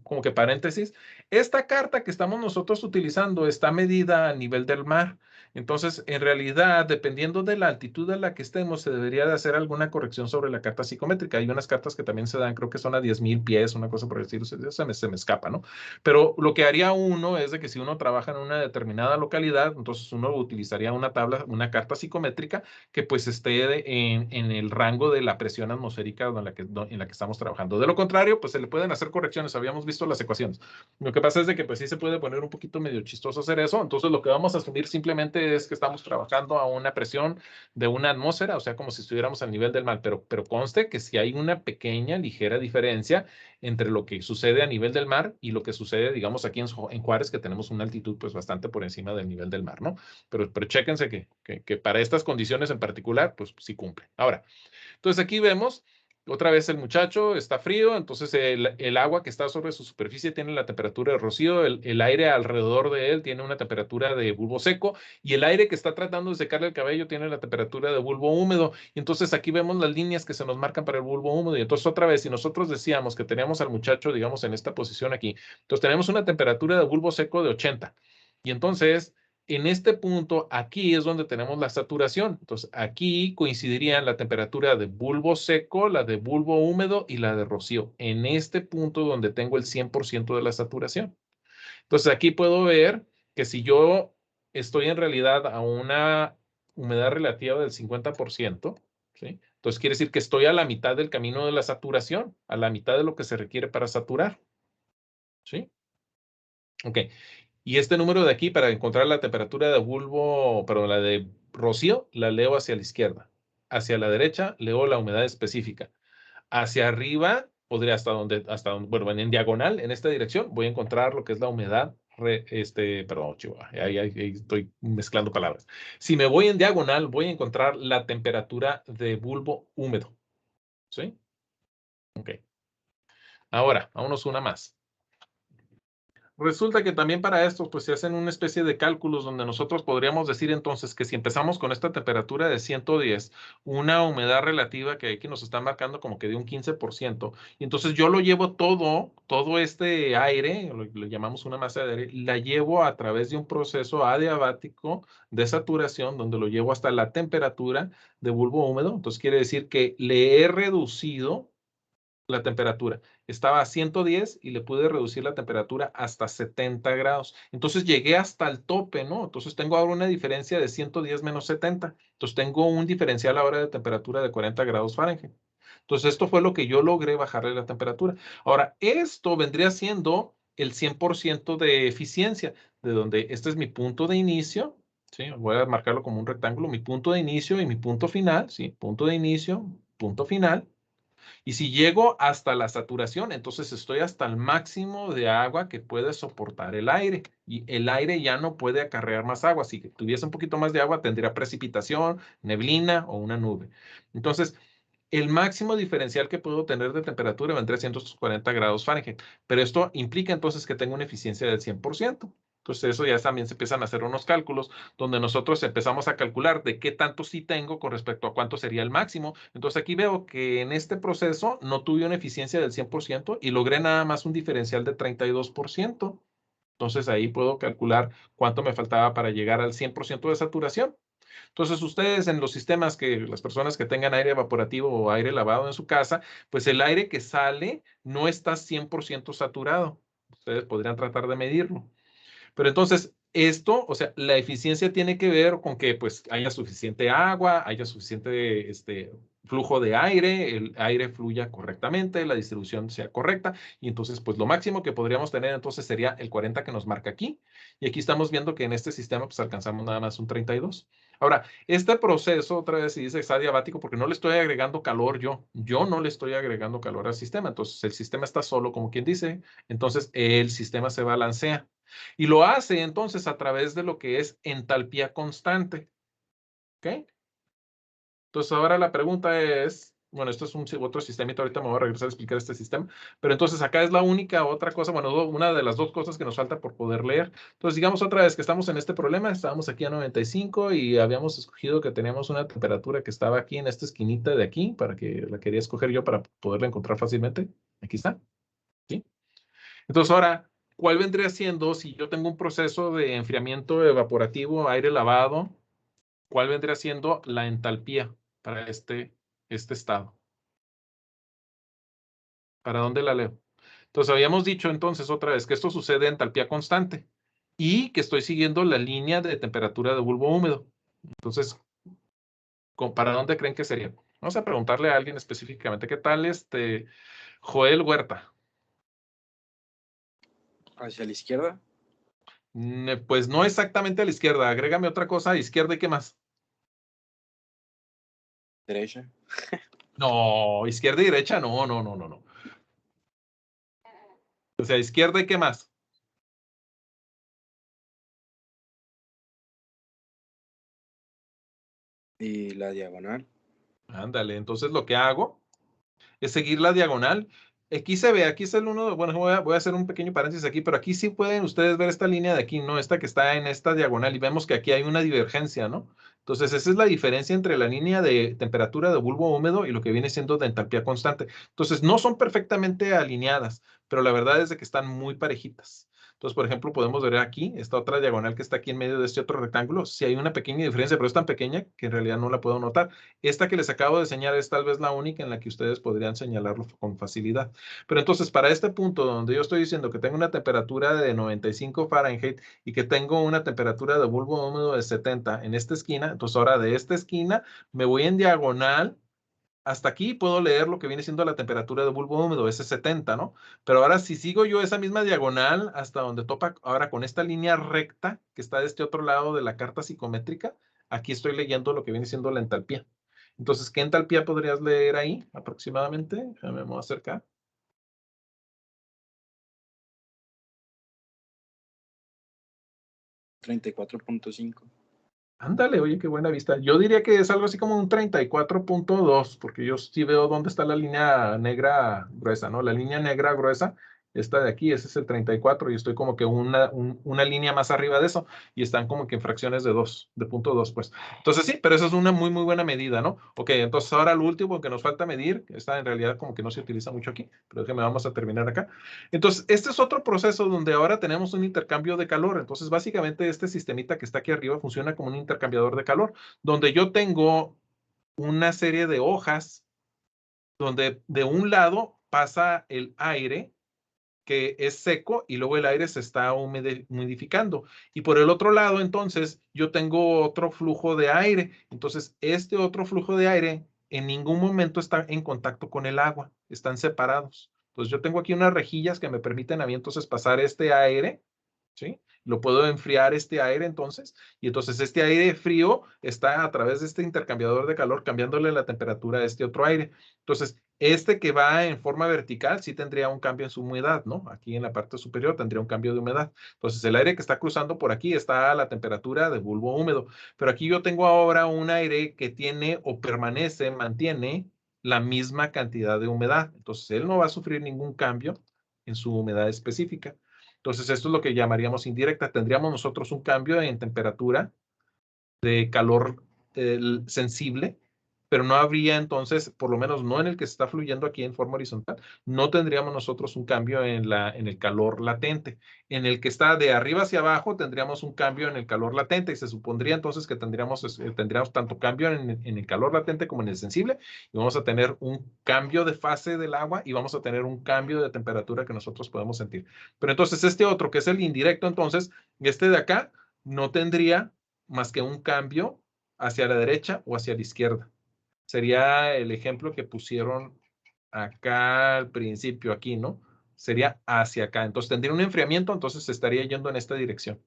como que paréntesis. Esta carta que estamos nosotros utilizando está medida a nivel del mar. Entonces, en realidad, dependiendo de la altitud a la que estemos, se debería de hacer alguna corrección sobre la carta psicométrica. Hay unas cartas que también se dan, creo que son a 10,000 pies, una cosa por el estilo, se me escapa, ¿no? Pero lo que haría uno es de que si uno trabaja en una determinada localidad, entonces uno utilizaría una tabla, una carta psicométrica que pues esté en el rango de la presión atmosférica en la que estamos trabajando. De lo contrario, pues se le pueden hacer correcciones. Habíamos visto las ecuaciones. Lo que pasa es de que pues sí se puede poner un poquito medio chistoso hacer eso. Entonces lo que vamos a asumir simplemente es que estamos trabajando a una presión de una atmósfera, o sea, como si estuviéramos al nivel del mar, pero conste que si hay una pequeña, ligera diferencia entre lo que sucede a nivel del mar y lo que sucede, digamos, aquí en Juárez, que tenemos una altitud pues bastante por encima del nivel del mar, ¿no? Pero chéquense que para estas condiciones en particular, pues sí cumple. Ahora, entonces aquí vemos, otra vez el muchacho está frío, entonces el agua que está sobre su superficie tiene la temperatura de rocío, el aire alrededor de él tiene una temperatura de bulbo seco y el aire que está tratando de secarle el cabello tiene la temperatura de bulbo húmedo. Y entonces aquí vemos las líneas que se nos marcan para el bulbo húmedo. Y entonces otra vez, si nosotros decíamos que teníamos al muchacho, digamos, en esta posición aquí, entonces tenemos una temperatura de bulbo seco de 80. Y entonces en este punto, aquí es donde tenemos la saturación. Entonces, aquí coincidirían la temperatura de bulbo seco, la de bulbo húmedo y la de rocío. En este punto donde tengo el 100% de la saturación. Entonces, aquí puedo ver que si yo estoy en realidad a una humedad relativa del 50%, ¿sí? Entonces, quiere decir que estoy a la mitad del camino de la saturación, a la mitad de lo que se requiere para saturar. ¿Sí? Ok. Y este número de aquí, para encontrar la temperatura de bulbo, perdón, la de rocío, la leo hacia la izquierda. Hacia la derecha, leo la humedad específica. Hacia arriba, podría bueno, en diagonal, en esta dirección, voy a encontrar lo que es la humedad, perdón, Chihuahua, ahí estoy mezclando palabras. Si me voy en diagonal, voy a encontrar la temperatura de bulbo húmedo. ¿Sí? Ok. Ahora, vámonos una más. Resulta que también para esto, pues se hacen una especie de cálculos donde nosotros podríamos decir entonces que si empezamos con esta temperatura de 110, una humedad relativa que aquí nos está marcando como que de un 15%, y entonces yo lo llevo todo este aire, lo llamamos una masa de aire, la llevo a través de un proceso adiabático de saturación donde lo llevo hasta la temperatura de bulbo húmedo. Entonces quiere decir que le he reducido la temperatura. Estaba a 110 y le pude reducir la temperatura hasta 70 grados. Entonces llegué hasta el tope, ¿no? Entonces tengo ahora una diferencia de 110 menos 70. Entonces tengo un diferencial ahora de temperatura de 40 grados Fahrenheit. Entonces esto fue lo que yo logré bajarle la temperatura. Ahora, esto vendría siendo el 100% de eficiencia, de donde este es mi punto de inicio. ¿Sí? Voy a marcarlo como un rectángulo, mi punto de inicio y mi punto final. ¿Sí? Punto de inicio, punto final. Y si llego hasta la saturación, entonces estoy hasta el máximo de agua que puede soportar el aire. Y el aire ya no puede acarrear más agua. Si tuviese un poquito más de agua, tendría precipitación, neblina o una nube. Entonces, el máximo diferencial que puedo tener de temperatura vendría siendo 140 grados Fahrenheit. Pero esto implica entonces que tengo una eficiencia del 100%. Entonces eso ya también se empiezan a hacer unos cálculos donde nosotros empezamos a calcular de qué tanto sí tengo con respecto a cuánto sería el máximo. Entonces aquí veo que en este proceso no tuve una eficiencia del 100% y logré nada más un diferencial de 32%. Entonces ahí puedo calcular cuánto me faltaba para llegar al 100% de saturación. Entonces, ustedes en los sistemas las personas que tengan aire evaporativo o aire lavado en su casa, pues el aire que sale no está 100% saturado. Ustedes podrían tratar de medirlo. Pero entonces, esto, o sea, la eficiencia tiene que ver con que pues haya suficiente agua, haya suficiente flujo de aire, el aire fluya correctamente, la distribución sea correcta, y entonces pues lo máximo que podríamos tener entonces sería el 40 que nos marca aquí, y aquí estamos viendo que en este sistema pues alcanzamos nada más un 32. Ahora, este proceso, otra vez se dice que está diabático porque no le estoy agregando calor yo no le estoy agregando calor al sistema, entonces el sistema está solo, como quien dice, entonces el sistema se balancea. Y lo hace entonces a través de lo que es entalpía constante. ¿Ok? Entonces ahora la pregunta es, bueno, esto es otro sistemita, ahorita me voy a regresar a explicar este sistema, pero entonces acá es la única otra cosa, bueno, una de las dos cosas que nos falta por poder leer. Entonces digamos otra vez que estamos en este problema, estábamos aquí a 95 y habíamos escogido que teníamos una temperatura que estaba aquí en esta esquinita de aquí, para que la quería escoger yo para poderla encontrar fácilmente. Aquí está. ¿Sí? Entonces ahora, ¿cuál vendría siendo si yo tengo un proceso de enfriamiento evaporativo, aire lavado? ¿Cuál vendría siendo la entalpía para este estado? ¿Para dónde la leo? Entonces habíamos dicho entonces otra vez que esto sucede en entalpía constante y que estoy siguiendo la línea de temperatura de bulbo húmedo. Entonces, ¿para dónde creen que sería? Vamos a preguntarle a alguien específicamente. ¿Qué tal Joel Huerta? ¿Hacia la izquierda? Pues no exactamente a la izquierda. Agrégame otra cosa a izquierda y ¿qué más? Derecha. No, izquierda y derecha, no. O sea, izquierda y ¿qué más? Y la diagonal. Ándale, entonces lo que hago es seguir la diagonal. Aquí se ve, aquí es el uno, bueno, voy a hacer un pequeño paréntesis aquí, pero aquí sí pueden ustedes ver esta línea de aquí, ¿no? Esta que está en esta diagonal y vemos que aquí hay una divergencia, ¿no? Entonces, esa es la diferencia entre la línea de temperatura de bulbo húmedo y lo que viene siendo de entalpía constante. Entonces, no son perfectamente alineadas, pero la verdad es de que están muy parejitas. Entonces, por ejemplo, podemos ver aquí, esta otra diagonal que está aquí en medio de este otro rectángulo, sí hay una pequeña diferencia, pero es tan pequeña que en realidad no la puedo notar. Esta que les acabo de señalar es tal vez la única en la que ustedes podrían señalarlo con facilidad. Pero entonces, para este punto donde yo estoy diciendo que tengo una temperatura de 95 Fahrenheit y que tengo una temperatura de bulbo húmedo de 70 en esta esquina, entonces ahora de esta esquina me voy en diagonal hasta aquí, puedo leer lo que viene siendo la temperatura de bulbo húmedo, ese 70, ¿no? Pero ahora si sigo yo esa misma diagonal hasta donde topa ahora con esta línea recta que está de este otro lado de la carta psicométrica, aquí estoy leyendo lo que viene siendo la entalpía. Entonces, ¿qué entalpía podrías leer ahí aproximadamente? Me voy a acercar. 34.5. Ándale, oye, qué buena vista. Yo diría que es algo así como un 34.2, porque yo sí veo dónde está la línea negra gruesa, ¿no? La línea negra gruesa, esta de aquí, ese es el 34, y estoy como que una línea más arriba de eso, y están como que en fracciones de 2, de 0.2, pues. Entonces sí, pero eso es una muy, muy buena medida, ¿no? Ok, entonces ahora lo último que nos falta medir, esta en realidad como que no se utiliza mucho aquí, pero déjeme, vamos a terminar acá. Entonces, este es otro proceso donde ahora tenemos un intercambio de calor. Entonces, básicamente este sistemita que está aquí arriba funciona como un intercambiador de calor, donde yo tengo una serie de hojas donde de un lado pasa el aire que es seco y luego el aire se está humidificando. Y por el otro lado, entonces, yo tengo otro flujo de aire. Entonces, este otro flujo de aire en ningún momento está en contacto con el agua. Están separados. Entonces, yo tengo aquí unas rejillas que me permiten a mí entonces pasar este aire, ¿sí? Lo puedo enfriar este aire entonces, y entonces este aire frío está a través de este intercambiador de calor cambiándole la temperatura a este otro aire. Entonces, este que va en forma vertical sí tendría un cambio en su humedad, ¿no? Aquí en la parte superior tendría un cambio de humedad. Entonces, el aire que está cruzando por aquí está a la temperatura de bulbo húmedo, pero aquí yo tengo ahora un aire que tiene o permanece, mantiene la misma cantidad de humedad. Entonces, él no va a sufrir ningún cambio en su humedad específica. Entonces, esto es lo que llamaríamos indirecta. Tendríamos nosotros un cambio en temperatura de calor sensible, pero no habría entonces, por lo menos no en el que se está fluyendo aquí en forma horizontal, no tendríamos nosotros un cambio en el calor latente. En el que está de arriba hacia abajo tendríamos un cambio en el calor latente y se supondría entonces que tendríamos tanto cambio en el calor latente como en el sensible y vamos a tener un cambio de fase del agua y vamos a tener un cambio de temperatura que nosotros podemos sentir. Pero entonces este otro que es el indirecto, entonces este de acá no tendría más que un cambio hacia la derecha o hacia la izquierda. Sería el ejemplo que pusieron acá al principio, aquí, ¿no? Sería hacia acá. Entonces tendría un enfriamiento, entonces se estaría yendo en esta dirección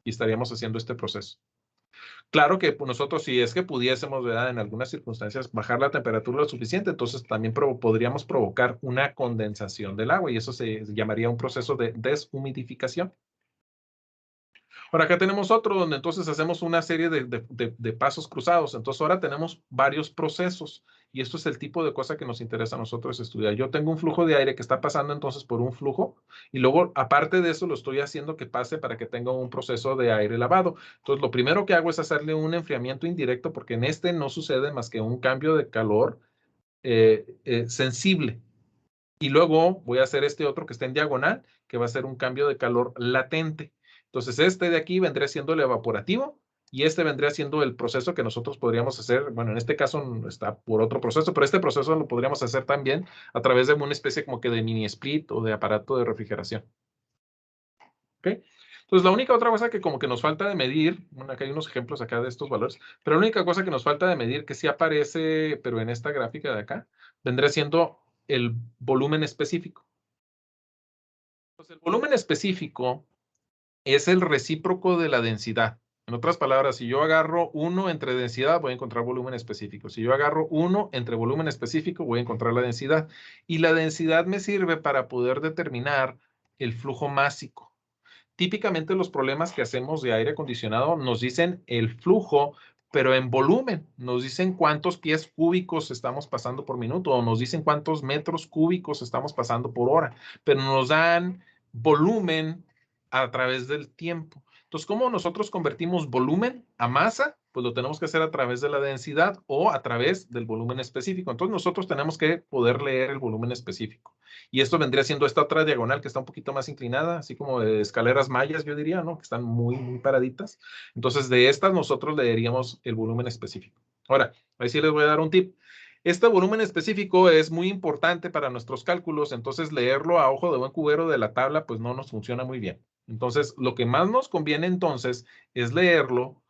y estaríamos haciendo este proceso. Claro que nosotros, si es que pudiésemos, ¿verdad? En algunas circunstancias, bajar la temperatura lo suficiente, entonces también podríamos provocar una condensación del agua y eso se llamaría un proceso de deshumidificación. Ahora acá tenemos otro donde entonces hacemos una serie de pasos cruzados. Entonces ahora tenemos varios procesos y esto es el tipo de cosa que nos interesa a nosotros estudiar. Yo tengo un flujo de aire que está pasando entonces por un flujo y luego aparte de eso lo estoy haciendo que pase para que tenga un proceso de aire lavado. Entonces lo primero que hago es hacerle un enfriamiento indirecto porque en este no sucede más que un cambio de calor sensible. Y luego voy a hacer este otro que está en diagonal, que va a ser un cambio de calor latente. Entonces, este de aquí vendría siendo el evaporativo y este vendría siendo el proceso que nosotros podríamos hacer. Bueno, en este caso está por otro proceso, pero este proceso lo podríamos hacer también a través de una especie como que de mini split o de aparato de refrigeración. ¿Ok? Entonces, la única otra cosa que como que nos falta de medir, bueno, acá hay unos ejemplos acá de estos valores, pero la única cosa que nos falta de medir que sí aparece, pero en esta gráfica de acá, vendría siendo el volumen específico. Pues el volumen específico es el recíproco de la densidad. En otras palabras, si yo agarro 1 entre densidad, voy a encontrar volumen específico. Si yo agarro 1 entre volumen específico, voy a encontrar la densidad. Y la densidad me sirve para poder determinar el flujo másico. Típicamente los problemas que hacemos de aire acondicionado nos dicen el flujo, pero en volumen. Nos dicen cuántos pies cúbicos estamos pasando por minuto o nos dicen cuántos metros cúbicos estamos pasando por hora, pero nos dan volumen a través del tiempo. Entonces, ¿cómo nosotros convertimos volumen a masa? Pues lo tenemos que hacer a través de la densidad o a través del volumen específico. Entonces, nosotros tenemos que poder leer el volumen específico. Y esto vendría siendo esta otra diagonal que está un poquito más inclinada, así como de escaleras mayas, yo diría, ¿no? Que están muy, muy paraditas. Entonces, de estas nosotros leeríamos el volumen específico. Ahora, ahí sí les voy a dar un tip. Este volumen específico es muy importante para nuestros cálculos, entonces leerlo a ojo de buen cubero de la tabla, pues no nos funciona muy bien. Entonces, lo que más nos conviene entonces es leerlo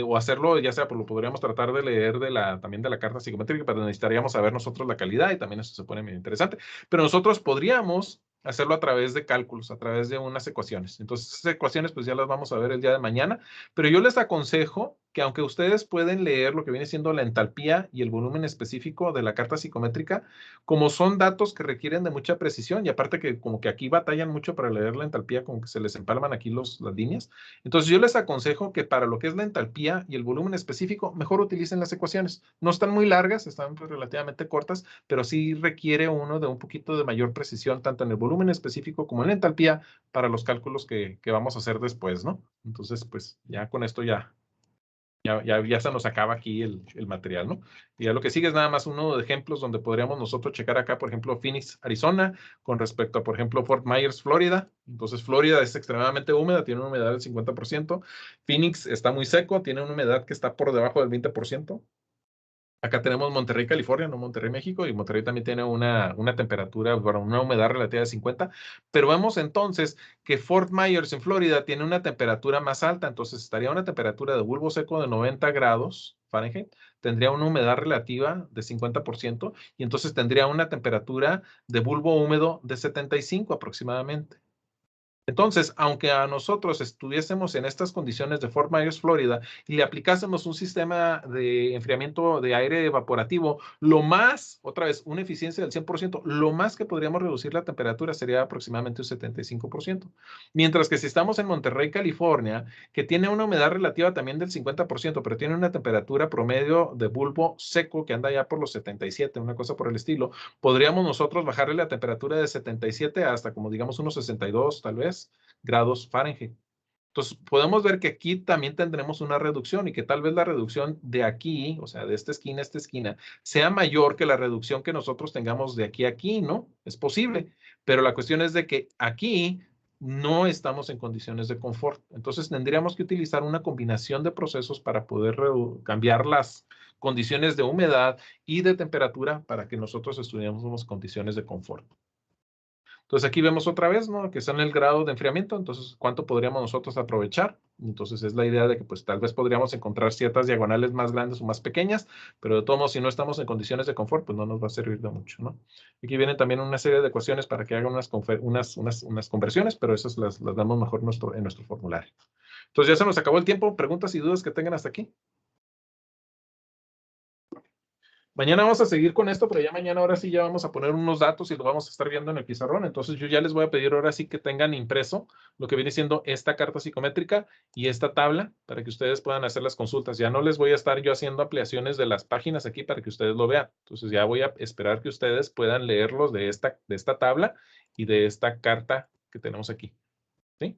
o hacerlo, ya sea, pues lo podríamos tratar de leer también de la carta psicométrica, pero necesitaríamos saber nosotros la calidad y también eso se pone muy interesante. Pero nosotros podríamos hacerlo a través de cálculos, a través de unas ecuaciones. Entonces, esas ecuaciones pues ya las vamos a ver el día de mañana, pero yo les aconsejo que aunque ustedes pueden leer lo que viene siendo la entalpía y el volumen específico de la carta psicométrica, como son datos que requieren de mucha precisión y aparte que como que aquí batallan mucho para leer la entalpía, como que se les empalman aquí las líneas, entonces yo les aconsejo que para lo que es la entalpía y el volumen específico, mejor utilicen las ecuaciones. No están muy largas, están pues, relativamente cortas, pero sí requiere uno de un poquito de mayor precisión, tanto en el volumen específico como en la entalpía, para los cálculos que vamos a hacer después, ¿no? Entonces, pues ya con esto ya se nos acaba aquí el material, ¿no? Y ya lo que sigue es nada más uno de ejemplos donde podríamos nosotros checar acá, por ejemplo, Phoenix, Arizona, con respecto a, por ejemplo, Fort Myers, Florida. Entonces, Florida es extremadamente húmeda, tiene una humedad del 50%. Phoenix está muy seco, tiene una humedad que está por debajo del 20%. Acá tenemos Monterrey, California, no Monterrey, México, y Monterrey también tiene una temperatura, bueno, una humedad relativa de 50, pero vemos entonces que Fort Myers en Florida tiene una temperatura más alta, entonces estaría una temperatura de bulbo seco de 90 grados Fahrenheit, tendría una humedad relativa de 50%, y entonces tendría una temperatura de bulbo húmedo de 75 aproximadamente. Entonces, aunque a nosotros estuviésemos en estas condiciones de Fort Myers, Florida, y le aplicásemos un sistema de enfriamiento de aire evaporativo, lo más, otra vez, una eficiencia del 100%, lo más que podríamos reducir la temperatura sería aproximadamente un 75%. Mientras que si estamos en Monterrey, California, que tiene una humedad relativa también del 50%, pero tiene una temperatura promedio de bulbo seco que anda ya por los 77, una cosa por el estilo, podríamos nosotros bajarle la temperatura de 77 hasta como digamos unos 62 tal vez grados Fahrenheit. Entonces podemos ver que aquí también tendremos una reducción y que tal vez la reducción de aquí, o sea, de esta esquina a esta esquina, sea mayor que la reducción que nosotros tengamos de aquí a aquí, ¿no? Es posible, pero la cuestión es de que aquí no estamos en condiciones de confort. Entonces tendríamos que utilizar una combinación de procesos para poder cambiar las condiciones de humedad y de temperatura para que nosotros estudiemos condiciones de confort. Entonces aquí vemos otra vez, ¿no? Que son el grado de enfriamiento, entonces cuánto podríamos nosotros aprovechar. Entonces es la idea de que pues tal vez podríamos encontrar ciertas diagonales más grandes o más pequeñas, pero de todos modos si no estamos en condiciones de confort, pues no nos va a servir de mucho, ¿no? Aquí vienen también una serie de ecuaciones para que hagan unas conversiones, pero esas las damos mejor en nuestro formulario. Entonces ya se nos acabó el tiempo. ¿Preguntas y dudas que tengan hasta aquí? Mañana vamos a seguir con esto, pero ya mañana ahora sí ya vamos a poner unos datos y lo vamos a estar viendo en el pizarrón. Entonces yo ya les voy a pedir ahora sí que tengan impreso lo que viene siendo esta carta psicométrica y esta tabla para que ustedes puedan hacer las consultas. Ya no les voy a estar yo haciendo ampliaciones de las páginas aquí para que ustedes lo vean. Entonces ya voy a esperar que ustedes puedan leerlos de esta tabla y de esta carta que tenemos aquí. ¿Sí?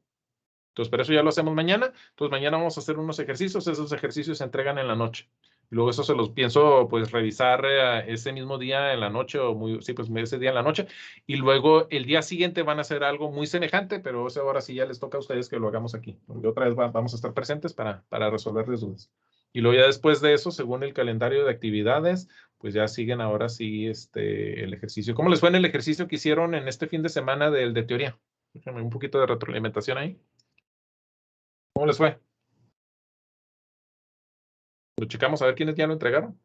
Entonces, pero eso ya lo hacemos mañana. Entonces, mañana vamos a hacer unos ejercicios. Esos ejercicios se entregan en la noche. Y luego eso se los pienso, pues, revisar ese mismo día en la noche o sí, pues, ese día en la noche. Y luego el día siguiente van a hacer algo muy semejante, pero eso ahora sí ya les toca a ustedes que lo hagamos aquí. Porque otra vez vamos a estar presentes para resolverles dudas. Y luego ya después de eso, según el calendario de actividades, pues ya siguen ahora sí el ejercicio. ¿Cómo les fue en el ejercicio que hicieron en este fin de semana de teoría? Déjame un poquito de retroalimentación ahí. ¿Cómo les fue? Lo checamos a ver quiénes ya lo entregaron.